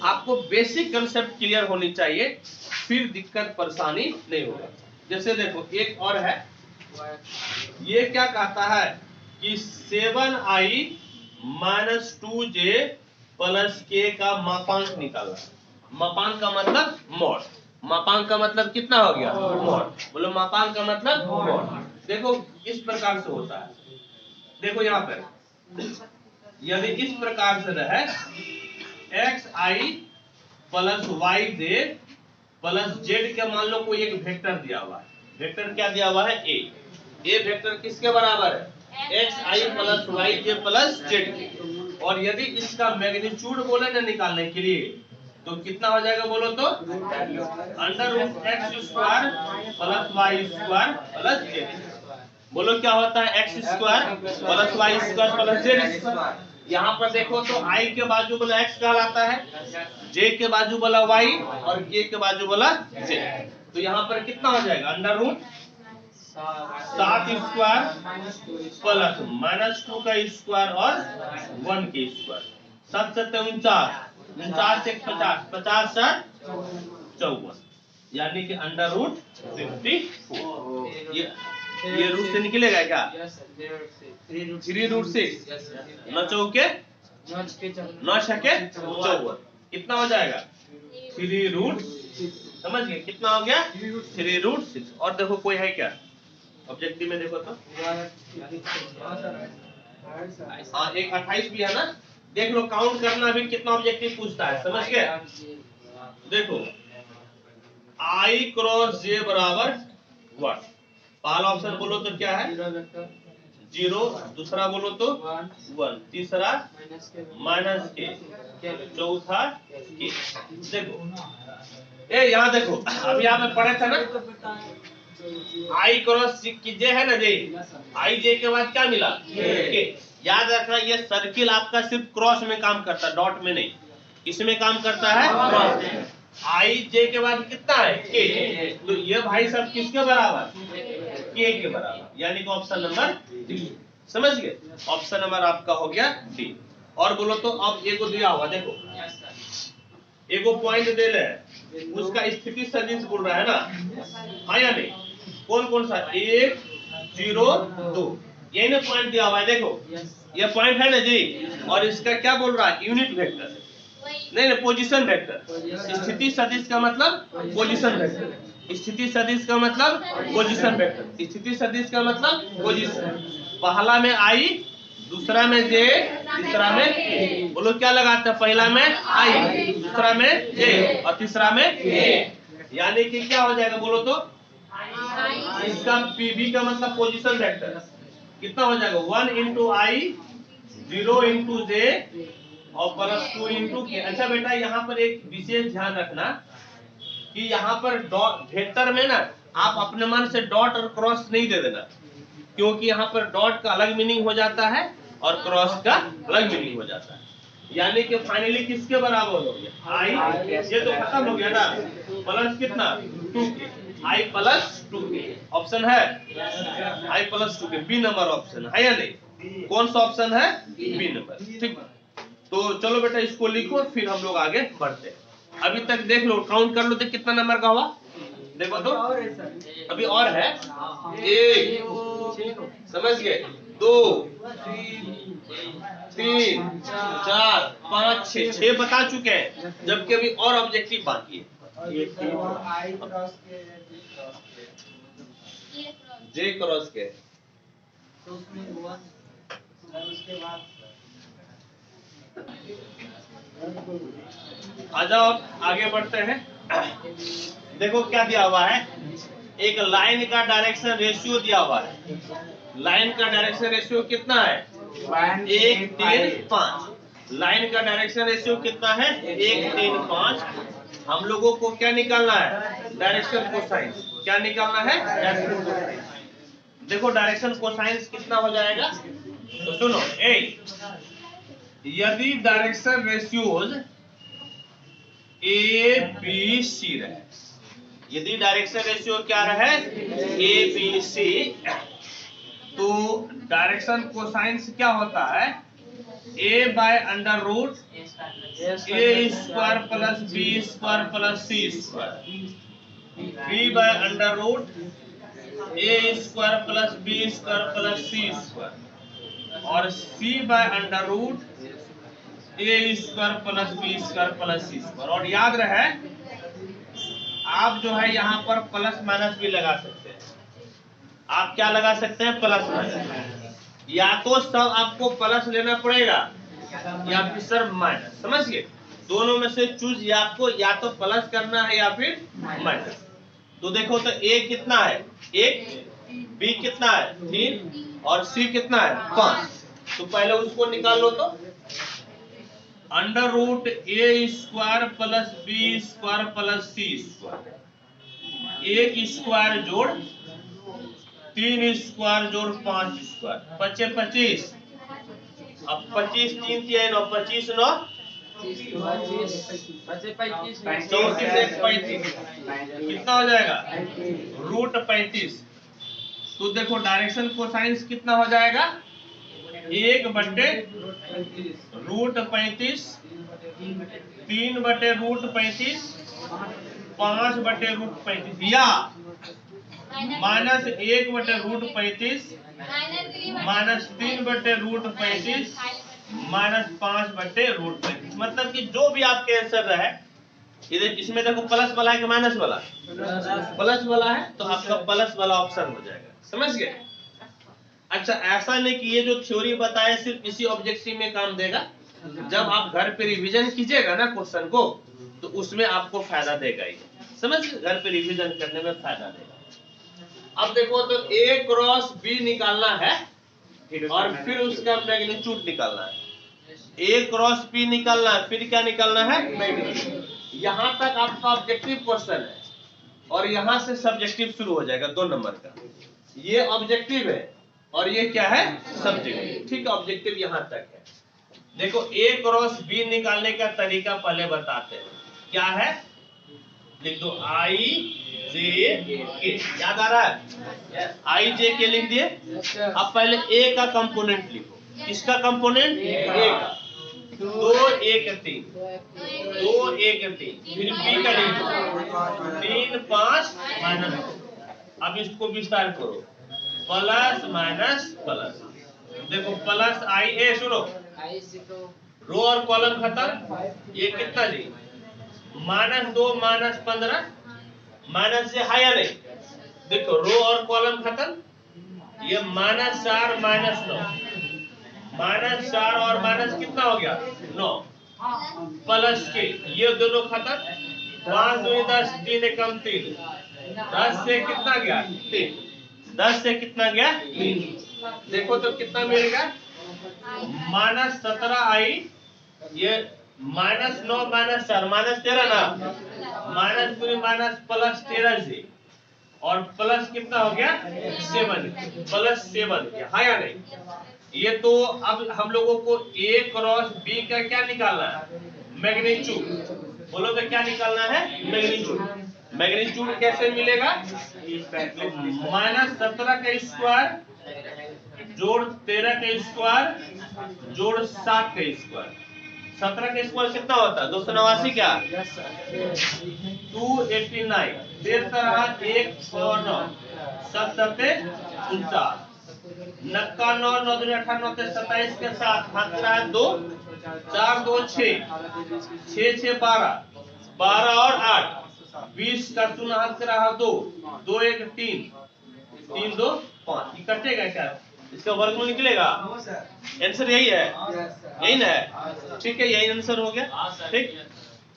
आपको बेसिक कंसेप्ट क्लियर होनी चाहिए, फिर दिक्कत परेशानी नहीं होगा। जैसे देखो एक और है, ये क्या कहता है कि 7i minus 2j plus k का मापांक निकालना। मापांक का मतलब मॉड। मापांक का मतलब कितना हो गया? मॉड। बोलो मापांक का मतलब मॉड। देखो इस प्रकार से होता है। देखो यहाँ पर यदि इस प्रकार से रहे xi plus yj plus z के, मान लो कोई एक वेक्टर दिया हुआ है। वेक्टर क्या दिया हुआ है? a। a वेक्टर किसके बराबर है? xi plus yj plus z। और यदि इसका मैग्नीट्यूड बोले ना निकालने के लिए, तो कितना हो जाएगा बोलो तो under root x square plus y square plus z. बोलो क्या होता है x square plus y square plus z square. यहाँ पर देखो तो आई के बाजू वाला एक्स कहलाता है, जे के बाजू वाला वाई और के के बाजू वाला जेड। तो यहाँ पर कितना हो जाएगा अंडर रूट 7 स्क्वायर प्लस -2 का स्क्वायर और 1 के स्क्वायर। 7 7 49, 49 1 50, 50 7 54, यानी कि अंडर रूट 54। ये रूट से निकलेगा क्या? 3 रूट 6 न चौके न छके 54, कितना हो जाएगा 3 रूट। समझ गए कितना हो गया 3 रूट 6। और देखो कोई है क्या ऑब्जेक्टिव में, देखो तो हाँ एक 28 भी है ना। देख लो काउंट करना अभी कितना ऑब्जेक्टिव पूछता है, समझ गए। देखो आई क्रॉस जे बराबर 1। पहला ऑप्शन बोलो तो क्या है 0, दूसरा बोलो तो 1, तीसरा माइनस के, चौथा के। देखो यहाँ देखो अभी आप पढ़े थे ना आई क्रॉस जे है ना जे, आई जे के बाद क्या मिला के। याद रखना ये सर्किल आपका सिर्फ क्रॉस में काम करता है, डॉट में नहीं। इसमें काम करता है क्रॉस। आई जे के बाद कितना है के, तो ये भाई सब किसके बराबर के के बराबर, यानी कि ऑप्शन नंबर डी। समझ गए ऑप्शन नंबर आपका हो गया डी। और बोलो तो अब एगो दिया हुआ देखो, एगो पॉइंट दे ले उसका स्थिति सदिश बोल रहा है ना, हाँ या नहीं। कौन कौन सा 1 0 2 यही ना पॉइंट दिया हुआ है। देखो ये पॉइंट है ना जी, और इसका क्या बोल रहा है यूनिट वेक्टर, नहीं नहीं पोजीशन वेक्टर। स्थिति सदिश का मतलब पोजीशन वेक्टर, स्थिति सदिश का मतलब पोजीशन वेक्टर, स्थिति सदिश का मतलब पोजीशन। पहला में आई, दूसरा में जे, तीसरा में के। बोलो क्या लगाते हैं, पहला में आई, दूसरा में जे और तीसरा में के। यानी कि क्या हो जाएगा बोलो तो इसका पीवी का मतलब पोजीशन वेक्टर कितना हो जाएगा 1 इंटू आई, 0 इंटू जे और प्लस 2 इंटू के। अच्छा बेटा यहाँ पर एक विशेष ध्यान रखना कि यहाँ पर डॉट वेक्टर में ना आप अपने मन से डॉट और क्रॉस नहीं दे देना, क्योंकि यहाँ पर डॉट का अलग मीनिंग हो जाता है और क्रॉस का अलग मीनिंग हो जाता है। यानी कि फाइनली किसके बराबर हो गया आई, ये तो खत्म हो गया ना, प्लस कितना 2 के, आई प्लस 2 के। ऑप्शन है आई प्लस 2 के, बी नंबर ऑप्शन है या नहीं। कौन सा ऑप्शन है बी नंबर, ठीक। तो चलो बेटा इसको लिखो फिर हम लोग आगे बढ़ते हैं। अभी तक देख लो काउंट कर लो तो कितना नंबर का हुआ, देखो तो अभी और है 1, समझ गए 2 3 4 5 6 बता चुके हैं, जबकि अभी और ऑब्जेक्टिव बाकी है। जे क्रॉस के आ जाओ आगे बढ़ते हैं। देखो क्या दिया हुआ है, एक लाइन का डायरेक्शन रेशियो दिया हुआ है। लाइन का डायरेक्शन रेशियो कितना है 1 3 5। लाइन का डायरेक्शन रेशियो कितना है 1 3 5। हम लोगों को क्या निकालना है डायरेक्शन कोसाइंस। क्या निकालना है डायरेक्शन कोसाइंस। देखो डायरेक्शन कोसाइंस कितना हो जाएगा, तो सुनो यदि direction ratios a b c रहे, यदि डायरेक्शन रेशियो क्या रहे ए बी सी, तो डायरेक्शन कोसाइंस क्या होता है a by under root A square plus B square plus C square, b by under root A square plus B square plus C square, और c by under root A square plus B square plus C square. और याद रहे आप जो है यहाँ पर plus minus भी लगा सकते हैं। आप क्या लगा सकते हैं प्लस माइनस, या तो सब आपको प्लस लेना पड़ेगा या फिर सर माइनस। समझिए दोनों में से चूज या आपको या तो प्लस करना है या फिर माइनस। तो देखो तो ए कितना है 1, बी कितना है 3 और सी कितना है 5। तो पहले उसको निकाल लो। तो अंडर रूट ए square plus B square plus सी स्क्वायर, एक स्क्वायर जोड़ 3 स्क्वायर जोड़ 5 स्क्वायर, 25 25। अब 25 3 3 9 25 9 34 35 कितना हो जाएगा रूट 35। तो देखो डायरेक्शन कोसाइंस कितना हो जाएगा 1 बटे रूट 35, 3 बटे रूट 35, 5 बटे रूट 35 या माइनस 1 बटे रूट 35 माइनस 3 बटे रूट 35 माइनस 5 बटे रूट 35। मतलब कि जो भी आपके आंसर रहे, इधर इसमें देखो प्लस वाला है कि माइनस वाला, प्लस वाला है तो आपका प्लस वाला ऑप्शन हो जाएगा। समझ गए? अच्छा, ऐसा नहीं कि ये जो थ्योरी बताए सिर्फ इसी ऑब्जेक्टिव में काम देगा, जब आप घर पे रिवीजन कीजिएगा ना क्वेश्चन को तो उसमें आपको फायदा देगा ही। समझ गए? घर पे रिवीजन करने में फायदा देगा। अब देखो तो ए क्रॉस बी निकालना है और फिर उसका मैग्नीट्यूड निकालना है। ए क्रॉस बी निकालना है, फिर क्या निकालना है मैग्नीट्यूड। यहां तक आपका ऑब्जेक्टिव क्वेश्चन है और यहां से सब्जेक्टिव शुरू हो जाएगा 2 नंबर का। ये ऑब्जेक्टिव है और ये क्या है सब्जेक्टिव। ठीक है, ऑब्जेक्टिव यहां तक है। देखो ए क्रॉस बी निकालने का तरीका पहले बताते हैं। क्या है लिख दो आई जे के, याद आ रहा है आई जे के लिख दिए। अब पहले ए का कंपोनेंट लिखो। किसका कंपोनेंट ए का, 2 1 3 2 1 3, फिर बी का लिख दो 3 5 माइनस। अब इसको विस्तार करो प्लस माइनस प्लस। देखो प्लस आई ए, सुनो रो और कॉलम खत्म। ये कितना जी -2 -15 माइनस से है या नहीं। देखो रो और कॉलम खत्म। ये -4 -9 -4 और माइनस कितना हो गया 9 प्लस के ये दोनों खत्म। 5 2 10 3 एकम 3, 10 से कितना गया 3, 10 से कितना गया 3। देखो तो कितना मिलेगा -17 आई, ये -9 -4 -13 ना, -3 माइनस प्लस 13 से और प्लस कितना हो गया 7, प्लस 7 है या नहीं। ये तो अब हम लोगों को ए क्रॉस बी का क्या निकालना है मैग्नीट्यूड। बोलो तो क्या निकालना है मैग्नीट्यूड। मैग्नीट्यूड कैसे मिलेगा -17 का स्क्वायर जोड़ 13 का स्क्वायर जोड़ 7 का स्क्वायर। 17 का स्क्वायर कितना होता है 289 क्या 289, 13 1 और 9 7 7 49, 9 9 2 98 27 के साथ हाथ रहा है 2 4 2 6 6 6 12 12 और 8 20 का शून्य हाथ से रहा 2 2 1 3 3 2 5। कटेगा क्या, इसका वर्गमूल निकलेगा। आंसर यही है, यही ना है। ठीक है, यही आंसर हो गया। ठीक,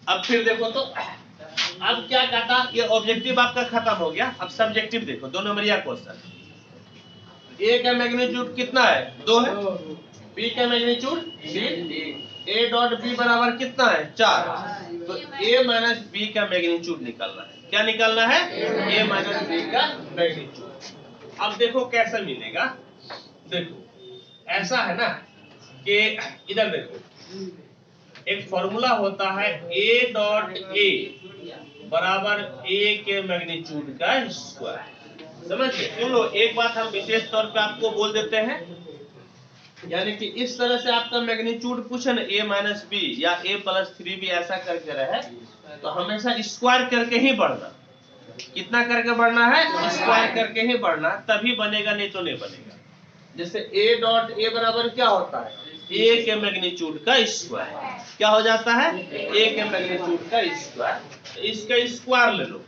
अब फिर देखो तो अब क्या कहता, ये ऑब्जेक्टिव आपका खत्म हो गया। अब सब्जेक्टिव देखो 2 नंबरिया क्वेश्चन। ए का मैग्नीट्यूड कितना है 2 है, बी का मैग्नीट्यूड 3, ए डॉट बी बराबर कितना है 4। तो ए माइनस बी का मैग्नीट्यूड निकालना है। क्या निकालना है ए माइनस बी का मैग्नीट्यूड। अब देखो कैसा मिलेगा। देखो ऐसा है ना कि इधर देखो एक फॉर्मूला होता है ए डॉट ए बराबर ए के मैग्नीट्यूड का स्क्वायर। समझ गए? सुन लो, एक बात हम विशेष तौर पे आपको बोल देते हैं, यानी कि इस तरह से आपका मैग्नीट्यूड पूछे ना a माइनस बी या a प्लस 3 भी ऐसा करके रहे तो हमेशा स्क्वायर करके ही बढ़ना। कितना करके बढ़ना है स्क्वायर करके ही बढ़ना, तभी बनेगा, नहीं तो नहीं बनेगा। जैसे a डॉट a बराबर क्या होता है a के मैग्नीट्यूड का स्क्वायर। क्या हो जाता है a के मैग्नीट्यूड का स्क्वायर। इसका स्क्वायर ले लो।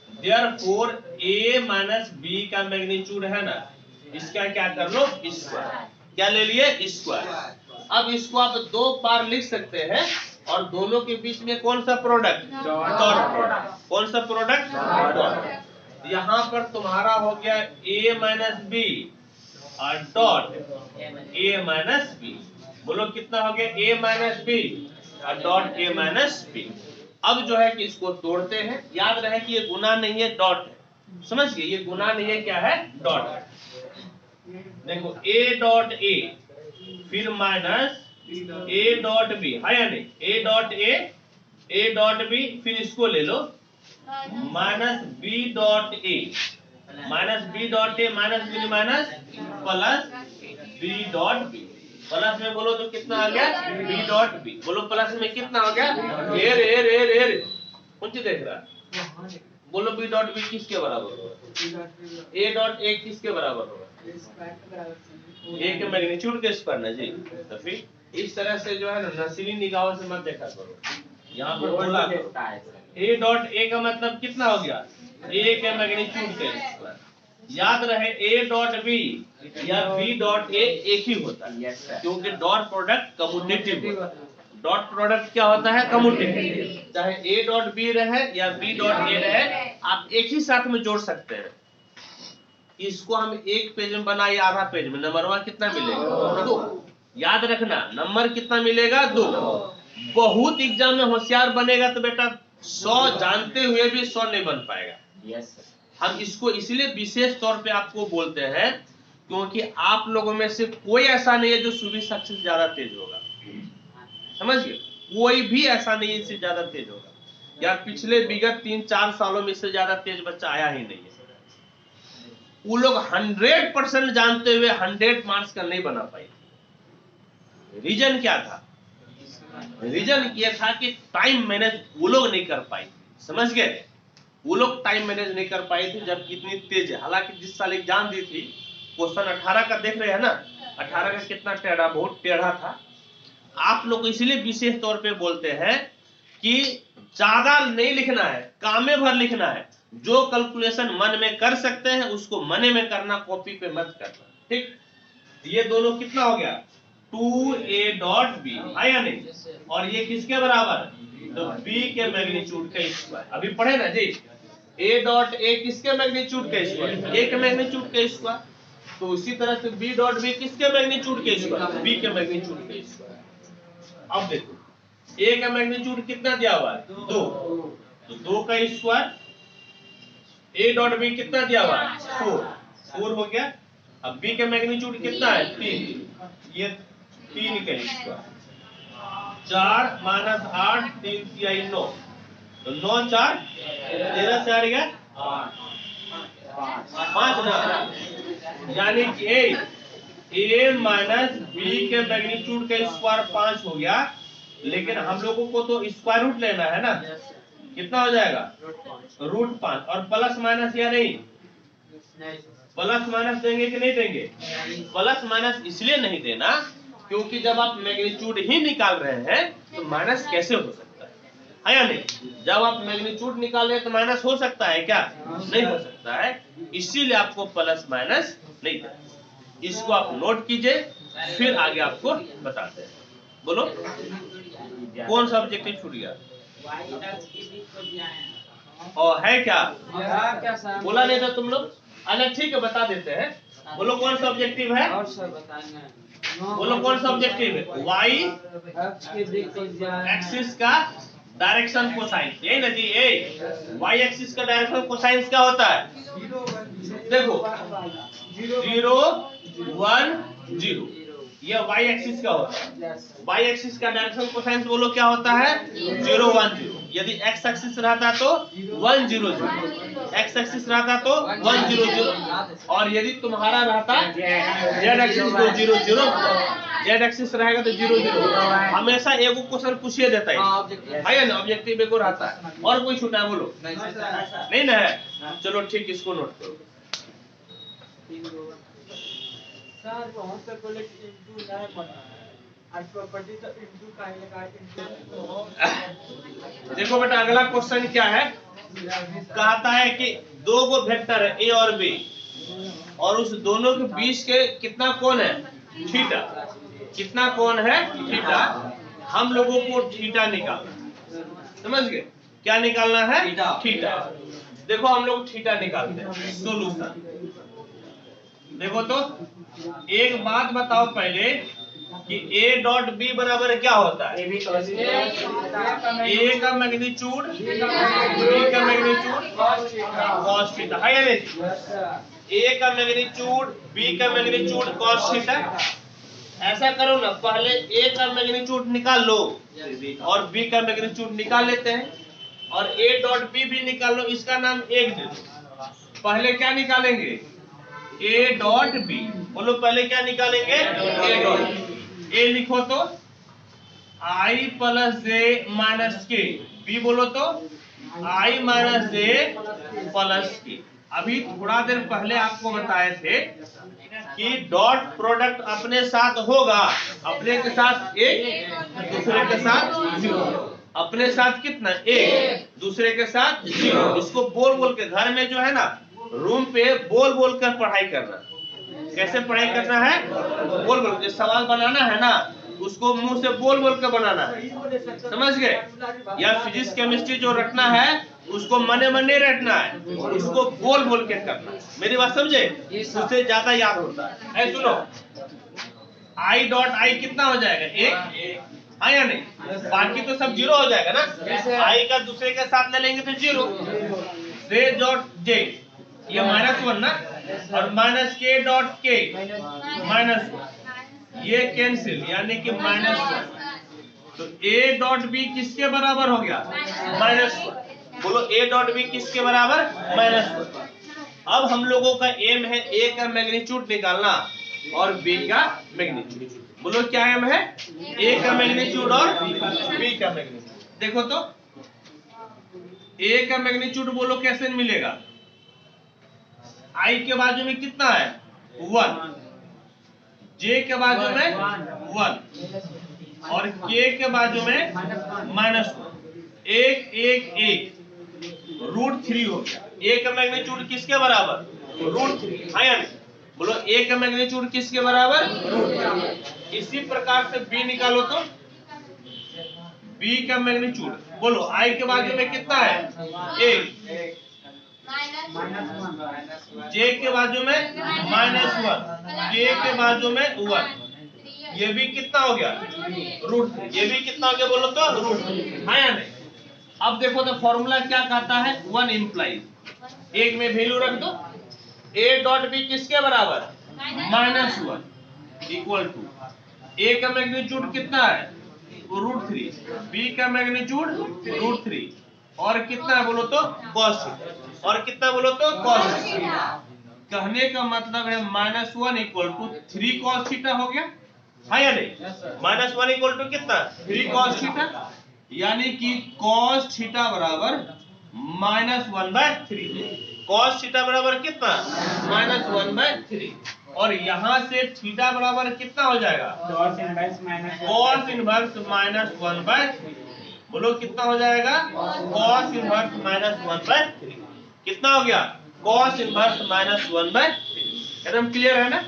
देयरफॉर a माइनस b का मैग्नीट्यूड है ना, इसका क्या कर लो स्क्वायर। क्या ले लिए स्क्वायर। अब इसको आप 2 बार लिख सकते हैं और दोनों के बीच में कौन सा प्रोडक्ट डॉट प्रोडक्ट। कौन सा प्रोडक्ट डॉट। यहाँ पर तुम्हारा हो गया a माइनस बी और डॉट a माइनस बी। बोलो कितना हो गया a माइनस बी और डॉट ए माइनस बी। अब जो है कि इसको तोड़ते हैं, याद रहे कि ये गुना नहीं है डॉट है, समझ गए, ये गुना नहीं है, क्या है, डॉट है। देखो ए डॉट ए फिर माइनस ए डॉट बी है या नहीं, ए डॉट बी, फिर इसको ले लो minus B dot A, minus B dot A minus B minus plus B dot B. Plus में बोलो तो कितना आ गया, बी डॉट बी। बोलो प्लस में कितना हो गया, एर कौन सी देख रहा है, बोलो बी डॉट बी किसके बराबर होगा, ए डॉट ए किसके बराबर होगा, ए के मैग्नीट्यूड के स्क्वायर ना जी। तो फिर इस तरह से जो है ना नसीली निगाहों से मत देखा करो, यहाँ पर बोला करो ए डॉट ए का मतलब कितना हो गया, ए के मैग्नीट्यूड के स्क्वायर। याद रहे ए डॉट बी या बी डॉट ए एक ही होता है, क्योंकि डॉट प्रोडक्ट कम्यूटेटिव होता है। डॉट प्रोडक्ट क्या होता है, कम्यूटेटिव। चाहे ए डॉट बी रहे या बी डॉट ए रहे, आप एक ही साथ में जोड़ सकते हैं। इसको हम एक पेज में बनाए, आधा पेज में, नंबर कितना मिलेगा, 2। याद रखना नंबर कितना मिलेगा, 2। बहुत एग्जाम में होशियार बनेगा तो बेटा 100 जानते हुए भी 100 नहीं बन पाएगा। हम इसको इसलिए विशेष तौर पे आपको बोलते हैं क्योंकि आप लोगों में से कोई ऐसा नहीं है जो सुबह शख्स से ज्यादा तेज होगा, समझिए, कोई भी ऐसा नहीं है इससे ज्यादा तेज होगा, या पिछले विगत 3-4 सालों में इससे ज्यादा तेज बच्चा आया ही नहीं है। वो लोग 100% जानते हुए 100 मार्क्स का नहीं बना पाए। रीजन क्या था, रीजन ये था कि टाइम मैनेज वो लोग नहीं कर पाए, समझ गए, वो लोग टाइम मैनेज नहीं कर पाए थे जब कितनी तेज है। हालांकि जिस साल एग्जाम दी थी, क्वेश्चन 18 का देख रहे हैं ना, 18 का कितना टेढ़ा, बहुत टेढ़ा था। आप लोग इसलिए विशेष तौर पे बोलते हैं कि ज्यादा नहीं लिखना है, कामे भर लिखना है, जो कैलकुलेशन मन में कर सकते हैं उसको मने में करना, कॉपी पे मत करना, ठीक। ये दोनों कितना हो गया, 2a डॉट बी है या नहीं, और ये किसके बराबर, तो b के मैग्नीट्यूड का स्क्वायर। अभी पढ़े ना जी, a डॉट a किसके मैग्नीट्यूड का स्क्वायर, a के मैग्नीट्यूड का स्क्वायर। तो उसी तरह से b डॉट b किसके मैग्नीट्यूड का स्क्वायर, b के मैग्नीट्यूड का स्क्वायर। अब देखो a का मैग्नीट्यूड कितना दिया हुआ है, 2, तो 2 का स्क्वायर, a डॉट b कितना दिया हुआ है, 4 हो गया। अब b के मैग्नीट्यूड कितना है, 3, ये 3 का स्क्वायर, 4 माइनस 8 3 तिहाई 9, तो 9 4 13 से आ गया 5 ना, यानी कि a माइनस b के मैग्नीट्यूड का स्क्वायर 5 हो गया। लेकिन हम लोगों को तो स्क्वायर रूट लेना है ना, कितना हो जाएगा, √5। और प्लस माइनस या नहीं, प्लस माइनस देंगे कि नहीं देंगे, प्लस माइनस इसलिए नहीं देना क्योंकि जब आप मैग्नीट्यूड ही निकाल रहे हैं तो माइनस कैसे हो सकता है या नहीं। जब आप मैग्नीट्यूड निकाल रहे हैं तो माइनस हो सकता है क्या, नहीं हो सकता है, इसीलिए आपको प्लस माइनस नहीं देना। इसको आप नोट कीजिए, फिर आगे आपको बताते हैं। बोलो कौन सा ऑब्जेक्टिव छूट गया, और है क्या, बोला नहीं था तुम लोग, अच्छा ठीक है बता देते हैं। बोलो कौन सा ऑब्जेक्टिव है, बोलो कौन सा ऑब्जेक्टिव है, y एक्सिस का डायरेक्शन कोसाइन, यही ना जी, y एक्सिस का डायरेक्शन कोसाइन क्या होता है, देखो 0 1 0, ये y एक्सिस का होता है। y एक्सिस का डायरेक्शन कोसाइन बोलो क्या होता है, 0 1 0। यदि x एक्सिस रहता तो 1 0 0, x एक्सिस रहता तो 1 0 0, और यदि तुम्हारा रहता z एक्सिस तो 0 0, z एक्सिस रहेगा तो 0 0। हमेशा एगो क्वेश्चन पूछिए देता है ना, ऑब्जेक्टिव एगो रहता है, और कोई छूटा है बोलो, नहीं ना है, चलो ठीक, इसको नोट करो। सर वहाँ पे बोले कि इंटू नहीं बना है, आज प्रॉपर्टी तो इंटू का ही लगा, देखो बेटा अगला क्वेश्चन क्या है, कहता है कि 2 गो वेक्टर है a और b, और उस दोनों के बीच के कितना कोण है, थीटा, कितना कोण है, थीटा। हम लोगों को थीटा निकालना, समझ गए, क्या निकालना है, थीटा। देखो हम लोग थीटा निकालते हैं, सोल्यूशन देखो। तो एक बात बताओ पहले कि ए डॉट बी बराबर क्या होता है? AB cos theta ए का मैग्नीट्यूड बी का मैग्नीट्यूड cos थीटा है या नहीं? yes sir ए का मैग्नीट्यूड बी का मैग्नीट्यूड cos थीटा। ऐसा करो ना, पहले ए का मैग्नीट्यूड निकाल लो और बी का मैग्नीट्यूड निकाल लेते हैं, और ए डॉट बी भी निकाल लो, इसका नाम एक दे दो। पहले क्या निकालेंगे? A dot B. बोलो पहले क्या निकालेंगे? A dot B. ए लिखो तो आई प्लस जे माइनस के, बी बोलो तो आई माइनस जे प्लस के। अभी थोड़ा देर पहले आपको बताए थे कि डॉट प्रोडक्ट अपने साथ होगा, अपने के साथ एक, दूसरे के साथ जीरो। अपने साथ कितना? एक, दूसरे के साथ जीरो। इसको बोल बोल के घर में जो है ना, रूम पे बोल बोल कर पढ़ाई करना। कैसे पढ़ाई करना है? बोल बोल के सवाल बनाना है ना, उसको मुंह से बोल बोल के बनाना है, समझ गए? या फिजिक्स केमिस्ट्री जो रटना है उसको मने मन नहीं रटना है, उसको बोल बोल के करना है। मेरी बात समझे? उससे ज्यादा याद होता है। सुनो, आई डॉट आई कितना हो जाएगा? एक, हाँ या नहीं? बाकी तो सब जीरो हो जाएगा ना। आई का दूसरे के साथ ले लेंगे तो जीरो। जे डॉट जे, ये -1 ना, और माइनस के डॉट के -1, ये कैंसिल, यानी कि -1। तो ए डॉट बी किसके बराबर हो गया? -1। बोलो ए डॉट बी किसके बराबर? -1। अब हम लोगों का एम है ए का मैग्नीट्यूड निकालना और बी का मैग्नीट्यूड। बोलो क्या एम है? ए का मैग्नीट्यूड और बी का मैग्नीट्यूड। देखो तो ए का मैग्नीट्यूड बोलो कैसे मिलेगा? आई के बाजू में कितना है? 1, जे के बाजू में 1 और के के बाजू में -1। एक एक एक √3 हो गया। ए का मैग्नीट्यूड किसके बराबर? √3, हाँ या नहीं? बोलो ए का मैग्नीट्यूड किसके बराबर? √3। इसी प्रकार से बी निकालो तो बी का मैग्नीट्यूड बोलो आई के बाजू में कितना है? 1, जे के बाजू में -1, के के बाजू में 1, ये भी कितना हो गया? √3। ये भी कितना हो गया बोलो तो? √3, हाँ या नहीं? अब देखो तो फॉर्मूला क्या कहता है? 1 इंप्लाइज। एक में वैल्यू रख दो, ए डॉट बी किसके बराबर? -1 इक्वल टू ए का मैग्नीट्यूड कितना है? √3, बी का मैग्नीट्यूड √3 और कितना है बोलो तो? cos theta. और कितना बोलो तो? cos theta. कहने का मतलब है -1 इक्वल टू 3 cos थीटा हो गया, हाँ या नहीं? -1 इक्वल टू कितना? 3 cos थीटा, यानी कि cos थीटा बराबर -1/3। cos थीटा बराबर कितना? -1/3। और यहाँ से थीटा बराबर कितना हो जाएगा? cos inverse minus cos inverse -1/3। बोलो कितना हो जाएगा? cos inverse -1/3। कितना हो गया? cos inverse -1/3। एकदम क्लियर है ना?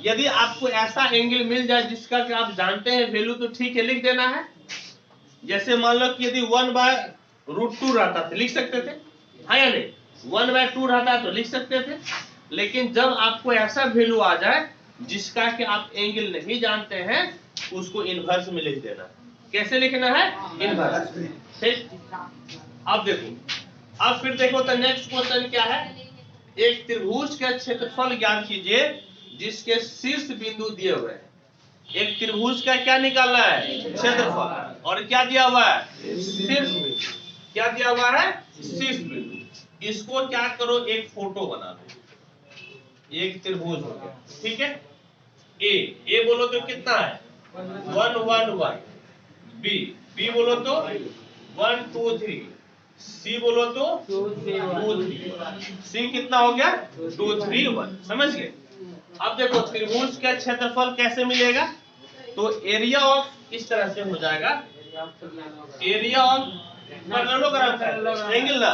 यदि आपको ऐसा एंगल मिल जाए जिसका कि आप जानते हैं वैल्यू, तो ठीक है, लिख देना है। जैसे मान लो कि यदि 1/√2 रहता था, लिख सकते थे, हाँ या नहीं? 1/2 रहता तो लिख सकते थे। लेकिन जब आपको ऐसा वैल्यू आ जाए जिसका कि आप एंगल नहीं जानते हैं, उसको इनवर्स में लिख देना। कैसे लिखना है? इनवर्स। ठीक, अब देखो, अब फिर देखो तो नेक्स्ट क्वेश्चन क्या है? एक त्रिभुज का क्षेत्रफल ज्ञात कीजिए जिसके शीर्ष बिंदु दिए हुए हैं। एक त्रिभुज का क्या निकालना है? क्षेत्रफल। और क्या दिया हुआ है? शीर्ष बिंदु। क्या दिया हुआ है? शीर्ष बिंदु। इसको क्या करो, एक फोटो बना दो। एक त्रिभुज हो गया, ठीक है? ए बोलो तो कितना है? 1 1 1। बी बोलो तो 1 2 3। सी बोलो तो 2 3। सी कितना हो गया? 2 3 1। समझ गए? अब देखो त्रिभुज का क्षेत्रफल कैसे मिलेगा? तो एरिया ऑफ इस तरह से हो जाएगा, एरिया ऑफ ट्रायंगल ना,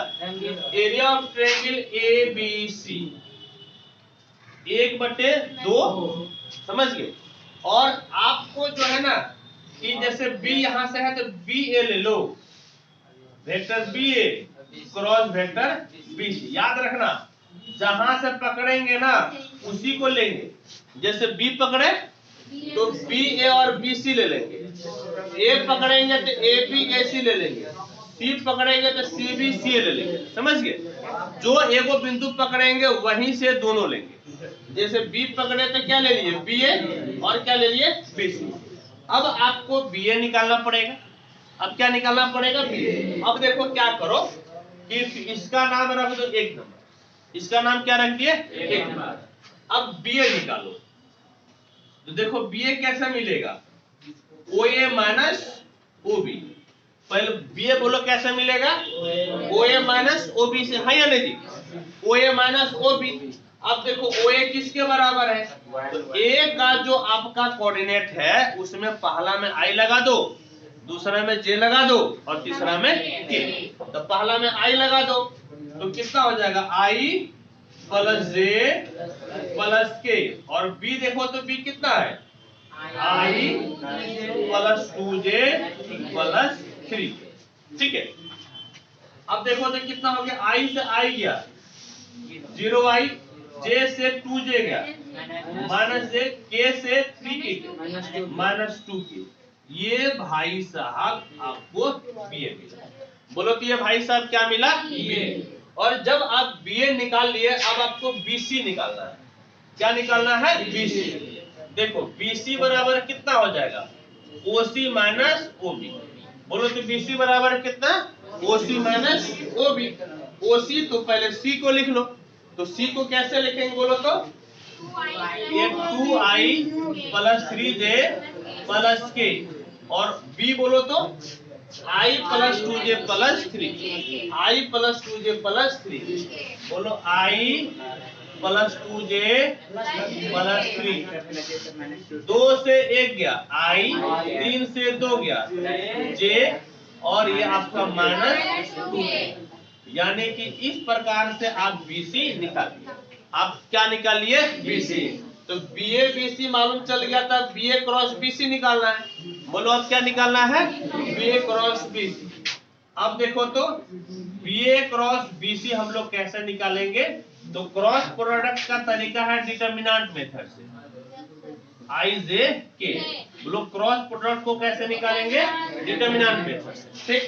एरिया ऑफ ट्रायंगल ABC 1/2। समझ गए? और आपको जो है ना कि जैसे B यहां से है तो BA ले लो, vector BA cross vector BC। याद रखना, जहां से पकड़ेंगे ना उसी को लेंगे। जैसे B पकड़े तो बी ए और बी सी ले लेंगे, ए पकड़ेंगे तो ए बी ए सी ले लेंगे, सी पकड़ेंगे तो सी बी सी ए ले लेंगे। समझ गए? जो एगो बिंदु पकड़ेंगे वहीं से दोनों लेंगे। जैसे बी पकड़े तो क्या ले लिए, बी ए, और क्या ले लिए, बी सी। अब आपको बी ए निकालना पड़ेगा। अब क्या निकालना पड़ेगा, बी ए। अब देखो क्या करो कि इसका नाम रख दो 1 नंबर, इसका नाम क्या रख दिए, 1 नंबर। अब बी ए निकालो, तो देखो बी ए कैसा मिलेगा, ओ ए माइनस ओ बी। पहले बी ए बोलो कैसा मिलेगा, ओ ए माइनस ओ बी से, हाँ या नहीं जी, ओ ए माइनस ओ बी। अब देखो ओ ए किसके बराबर है, तो ए का जो आपका कोऑर्डिनेट है उसमें पहला में आई लगा दो, दूसरा में जे लगा दो, और तीसरा में के। तो पहला में आई लगा दो तो कितना हो जाएगा, आई प्लस जे प्लस के, और बी देखो तो बी कितना है, आई प्लस 2j प्लस 3। ठीक है, अब देखो तो कितना हो गया, आई से आई गया 0 आई, जे से 2j गया माइनस जे, के से 3k माइनस 2k। ये भाई साहब आपको बीए मिला। बोलो तो ये भाई साहब क्या मिला, बीए। और जब आप बीए निकाल लिए, अब आपको बीसी निकालना है। क्या निकालना है, बीसी। देखो बीसी बराबर कितना हो जाएगा, ओसी माइनस ओबी। बोलो तो बीसी बराबर कितना, ओसी माइनस ओबी। ओसी तो पहले सी को लिख लो, तो सी को कैसे लिखेंगे बोलो तो, ये 2i प्लस 3j प्लस के, और बी बोलो तो i plus 2j plus 3, i plus 2j plus 3। बोलो i प्लस 2j प्लस 3। 2 से 1 गया i, 3 से 2 गया j, और ये आपका माइनस 2। यानी कि इस प्रकार से आप बीसी निकालिए। आप क्या निकालिए, बीसी। तो बीए बीसी मालूम चल गया था, बीए क्रॉस बीसी निकालना है। बोलो अब क्या निकालना है, बीए क्रॉस बीसी। अब देखो तो बीए क्रॉस बीसी हम लोग कैसे निकालेंगे, तो क्रॉस प्रोडक्ट का तरीका है डिटर्मिनेंट मेथड से, आई जे के। बोलो क्रॉस प्रोडक्ट को कैसे निकालेंगे, डिटर्मिनेंट मेथड से। ठीक,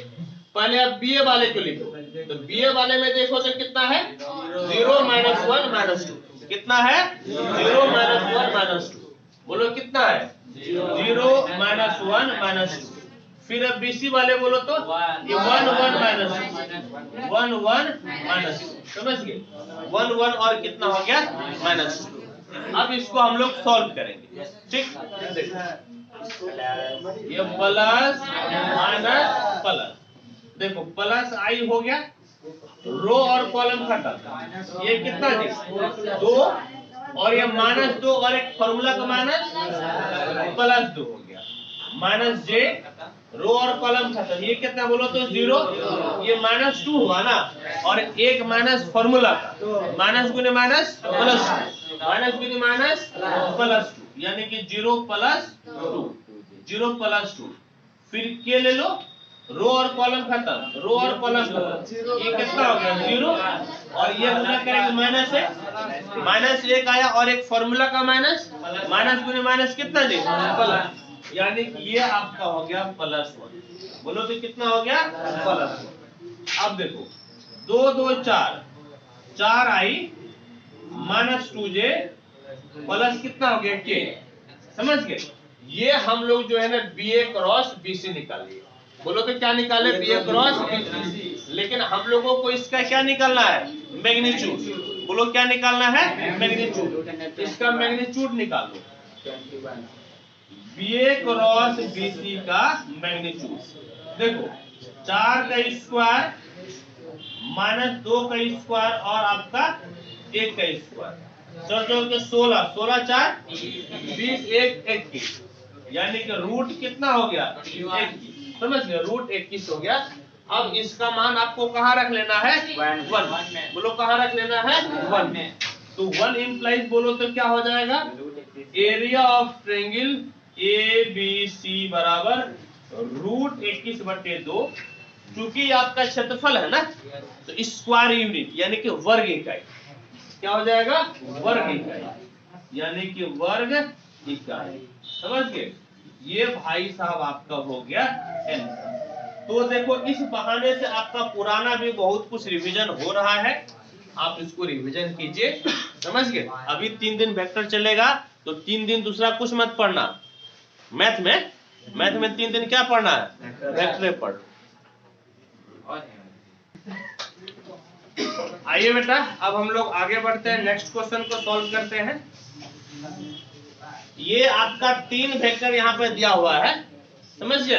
पहले अब बीए वाले को लिखो, तो बीए वाले में देखो तो कितना है, 0 माइनस 1 माइनस 2। कितना है, 0 माइनस 1 माइनस 2। बोलो कितना है, 0 माइनस 1 माइनस 2। फिर अब बीसी वाले बोलो तो ये 1 1 माइनस 1 1 माइनस, समझ गए, 1 1 और कितना हो गया, माइनस 2। अब इसको हम लोग सॉल्व करेंगे। ठीक, ये प्लस माइनस प्लस, देखो प्लस आई हो गया, रो और कॉलम खत्म, ये कितना जी, 2, और ये माइनस 2 और एक फॉर्मूला का माइनस प्लस 2 हो गया, माइनस जे, रो और कॉलम खत्म, ये कितना बोलो तो 0, ये माइनस 2 हुआ ना, और एक माइनस फॉर्मूला का, माइनस गुने माइनस प्लस 2, माइनस गुने माइनस प्लस 2, यानी कि 0 प्लस 2, 0 प्लस 2। फिर के ले लो, रो और कॉलम खत्म, रो और कॉलम खत्म, ये कितना हो गया 0, और ये गुना करेंगे माइनस 1, माइनस 1 आया, और एक फॉर्मूला का माइनस, माइनस गुने माइनस कितना जी, प्लस, यानी कि ये आपका हो गया प्लस 1। बोलो तो कितना हो गया, प्लस 1। अब देखो 2 2 4, 4 आई माइनस 2j प्लस कितना हो गया के। समझ गए, ये हम लोग जो है ना बीए क्रॉस बीसी निकाल लिए। बोलो तो क्या निकाले, बीए क्रॉस बीसी। लेकिन हम लोगों को इसका क्या निकालना है, मैग्नीट्यूड। बोलो क्या निकालना है, मैग्नीट्यूड। इसका मैग्नीट्यूड निकालो, बीए क्रॉस बीसी का मैग्नीट्यूड। देखो 4 का स्क्वायर माइनस 2 का स्क्वायर और आपका 1 का स्क्वायर, 16 16 4 20 1 21, यानी कि रूट कितना हो गया, 21। समझ गए, रूट 21 हो गया। अब इसका मान आपको कहाँ रख लेना है, 1। बोलो कहाँ रख लेना है, 1 में। तो 1 इंप्लाइज बोलो तो क्या हो जाएगा, एरिया ऑफ ट्रायंगल ABC बराबर रूट 21/2। क्योंकि आपका क्षेत्रफल है ना, तो स्क्वायर यूनिट यानी कि वर्ग इकाई क्या हो जाएगा, वर्ग इकाई, यानी कि वर्ग 21। समझ गए? ये भाई साहब आपका हो गया आंसर। तो देखो इस बहाने से आपका पुराना भी बहुत कुछ रिवीजन हो रहा है, आप इसको रिवीजन कीजिए। समझ गए? अभी 3 दिन वेक्टर चलेगा, तो 3 दिन दूसरा कुछ मत पढ़ना। मैथ में 3 दिन क्या पढ़ना है? वेक्टर पढ़। आइए बेटा, अब हम लोग आगे बढ़ते हैं, नेक्स्ट क्वेश्चन को सॉल्व करते हैं। ये आपका 3 वेक्टर यहाँ पे दिया हुआ है, समझिए।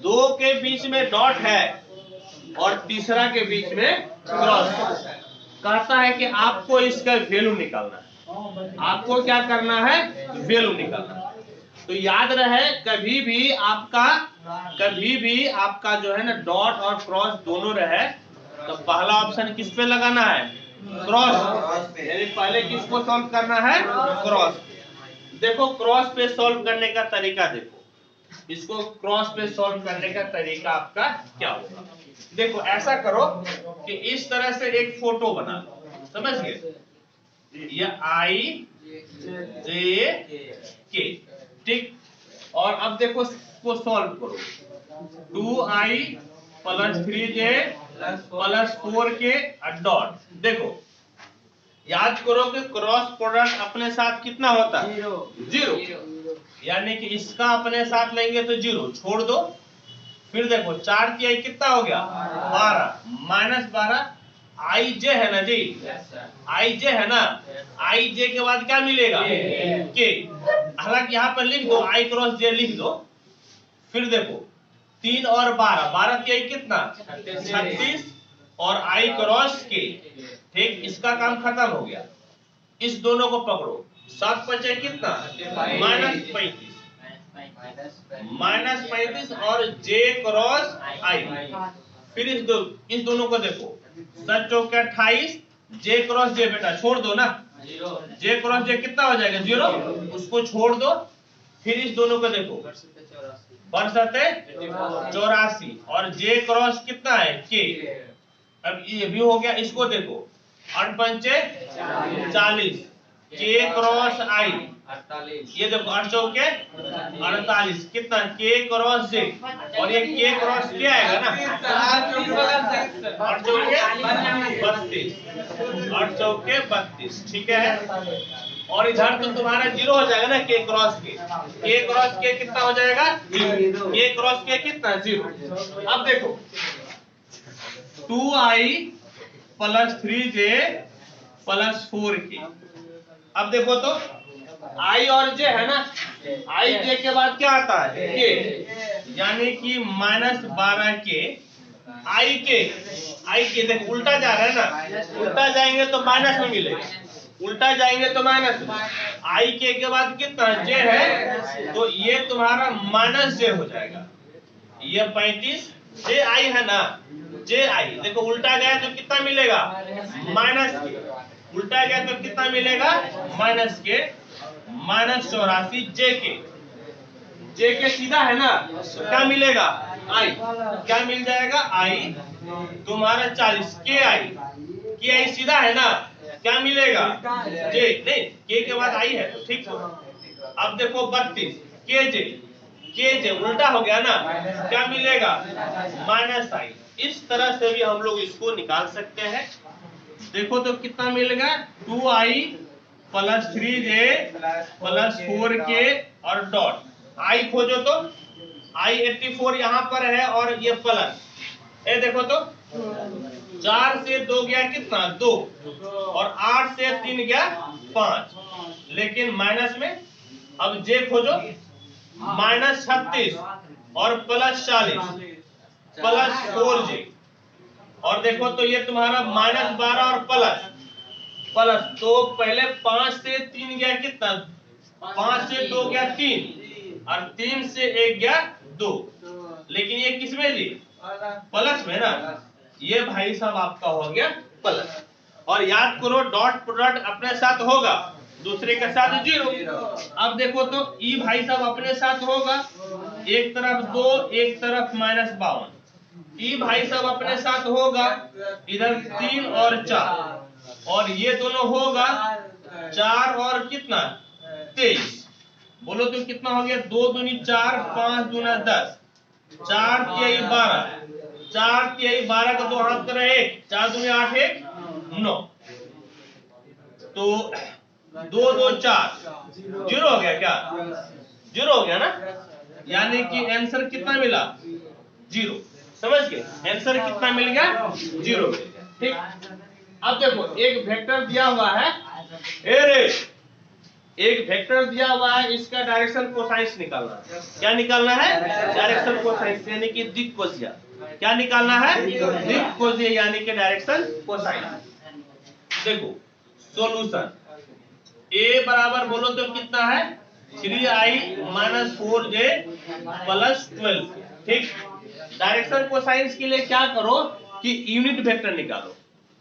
2 के बीच में डॉट है और तीसरा के बीच में क्रॉस। कहता है कि आपको इसका वैल्यू निकालना है। आपको क्या करना है? वैल्यू निकालना है। तो याद रहे, कभी भी आपका जो है ना डॉट और क्रॉस दोनों रहे, तो पहला ऑप्शन किस पे लगाना है? क्रॉस। यानी पहले किसको सॉल्व करना है? क्रॉस। देखो क्रॉस पे सॉल्व करने का तरीका देखो। इसको क्रॉस पे सॉल्व करने का तरीका आपका क्या होगा? देखो ऐसा करो कि इस तरह से एक फोटो बना लो, समझ गए? ये I J K, ठीक। और अब देखो इसको सॉल्व करो। 2I + 3J + 4K dot. देखो याद करो कि क्रॉस प्रोडक्ट अपने साथ कितना होता है? 0। यानी कि इसका अपने साथ लेंगे तो 0 छोड़ दो। फिर देखो 4 की आई कितना हो गया? 12 - 12 आई जे है ना जी, आई जे है ना। आई जे के बाद क्या मिलेगा? के। हालांकि यहाँ पर लिख दो आई क्रॉस जे लिख दो। फिर देखो 3 और 12 की आई कितना? 36 और आई क्रॉस के, ठीक। इसका काम खत्म हो गया। इस दोनों को पकड़ो, 7 × 5 कितना? -35 और जे क्रॉस आई। फिर इस दोनों को देखो, 7 × 4 = 28, जे क्रॉस जे बेटा छोड़ दो ना, जे क्रॉस जे कितना हो जाएगा? 0, उसको छोड़ दो। फिर इस दोनों को देखो, 84 और जे क्रॉस कितना है? के। अब ये भी हो गया। इसको देखो 8 × 5 = 40, के क्रॉस आई। ये देखो 8 × 4 = 48, कितना? के क्रॉस जे। और ये के क्रॉस क्या आएगा ना? 8 × 4 = 32, 8 × 4 = 32, ठीक है। और इधर तो तुम्हारा 0 हो जाएगा ना, के क्रॉस के कितना हो जाएगा? 0। के क्रॉस के कितना? 0। अब देखो 2I + 3J + 4K। अब देखो तो I और J है ना, I J के बाद क्या आता है? K। यानी कि -12K I K देखो उल्टा जा रहा है ना, उल्टा जाएंगे तो माइनस में मिलेगा, उल्टा जाएंगे तो माइनस में। I K के बाद कितना? J है, तो ये तुम्हारा -J हो जाएगा। ये 35 J I है ना, J I देखो उल्टा गया तो कितना मिलेगा? -K। उल्टा गया तो कितना मिलेगा? -K। -84 J K सीधा है ना, तो क्या मिलेगा? I। क्या मिल जाएगा? I तुम्हारा 40 K I सीधा है ना, क्या मिलेगा? J नहीं, K के बाद I है, ठीक। अब देखो 32 KJ उल्टा हो गया ना, क्या मिलेगा? -I। इस तरह से भी हम लोग इसको निकाल सकते हैं। देखो तो कितना मिलेगा? 2I + 3J + 4K और डॉट। I खोजो तो I 84 यहाँ पर है और ये प्लस। ये देखो तो 4 से 2 गया कितना? 2 और 8 से 3 गया 5, लेकिन माइनस में। अब J खोजो, -36 और +40 + 4J। और देखो तो ये तुम्हारा -12 और प्लस। तो पहले 5 से 3 गया कितना? 5 से 2 गया 3 और 3 से 1 गया 2, लेकिन ये किस में जी? प्लस में ना। ये भाई साहब आपका हो गया प्लस। और याद करो डॉट प्रोडक्ट अपने साथ होगा, दूसरे के साथ 0। अब देखो तो ई भाई साहब अपने साथ होगा, एक तरफ 2 एक तरफ -52। ई भाई साहब अपने साथ होगा, इधर 3 और 4, और ये दोनों होगा 4 और कितना? 23। बोलो तो कितना हो गया? 2 दूनी 4, 5 दूना 10, 4 तिहाई 12, 4 तिहाई 12 का 2 हाथ करें 1, 4 दूनी 8, 1 9, तो 2 2 4 जीरो हो गया क्या? जीरो हो गया ना, यानी कि आंसर कितना मिला? जीरो। समझ गए? आंसर कितना मिल गया? जीरो मिल गया। ठीक, अब देखो एक वेक्टर दिया हुआ है, एक वेक्टर दिया हुआ है, इसका डायरेक्शन कोसाइंस निकालना है। क्या निकालना है? डायरेक्शन कोसाइंस यानी कि दिक् कोसीया। क्या निकालना है? दिक् कोसीया यानी कि डायरेक्शन कोसाइंस। देखो सॉल्यूशन ए बराबर बोलो तो कितना है? 3i minus 4j plus 12। ठीक, डायरेक्शन कोसाइंस के लिए क्या करो कि यूनिट वेक्टर निकालो।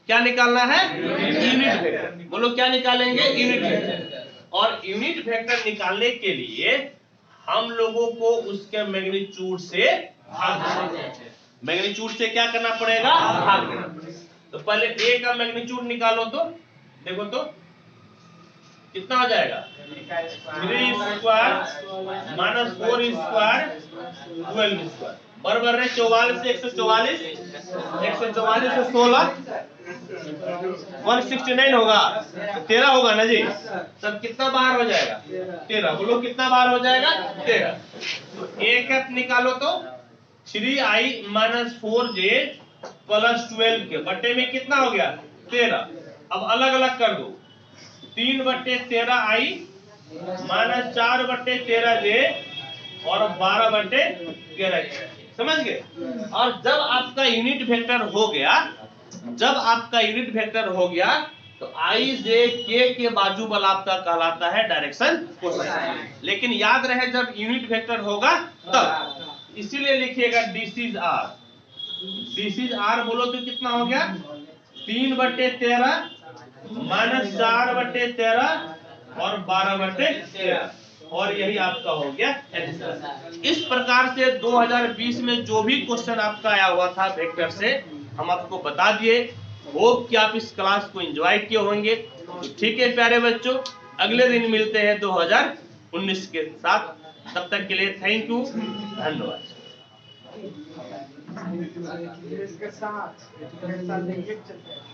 क्या निकालना है? Unit vector. बोलो क्या निकालेंगे? Unit vector. और यूनिट वेक्टर निकालने के लिए हम लोगों को उसके मैग्नीट्यूड से भाग देना। मैग्नीट्यूड से क्या करना पड़ेगा? भाग देना पड़ेगा। तो पहले ए का मैग्नीट्यूड निकालो, तो देखो तो कितना हो जाएगा? 3 स्क्वायर माइनस 4 स्क्वायर 12 स्क्वायर बराबर है 44 से 144, 144 से 16 169 होगा, 13 होगा ना जी। तब कितना बार हो जाएगा? 13। बोलो कितना बार हो जाएगा? 13। तो ए कैप निकालो तो 3i माइनस 4j प्लस 12 के बट्टे में कितना हो गया? 13। अब अलग अलग कर दो, 3/13i माइनस 4/13j और 12/13। समझ गए? और जब आपका यूनिट वेक्टर हो गया, जब आपका यूनिट वेक्टर हो गया तो आई जे के के बाजू वाला आपका कहलाता है डायरेक्शन कोसाइन। लेकिन याद रहे जब यूनिट वेक्टर होगा तब, इसीलिए लिखिएगा this is R. This is R बोलो तो कितना हो गया? 3/13 माइनस 4/13 और 12/13, और यही आपका हो गया आंसर। इस प्रकार से 2020 में जो भी क्वेश्चन आपका आया हुआ था वेक्टर से, हम आपको बता दिए। होप कि आप इस क्लास को एंजॉय किए होंगे। तो ठीक है प्यारे बच्चों, अगले दिन मिलते हैं 2019 के साथ। तब तक के लिए थैंक यू, धन्यवाद। इसके साथ लेके चलते हैं।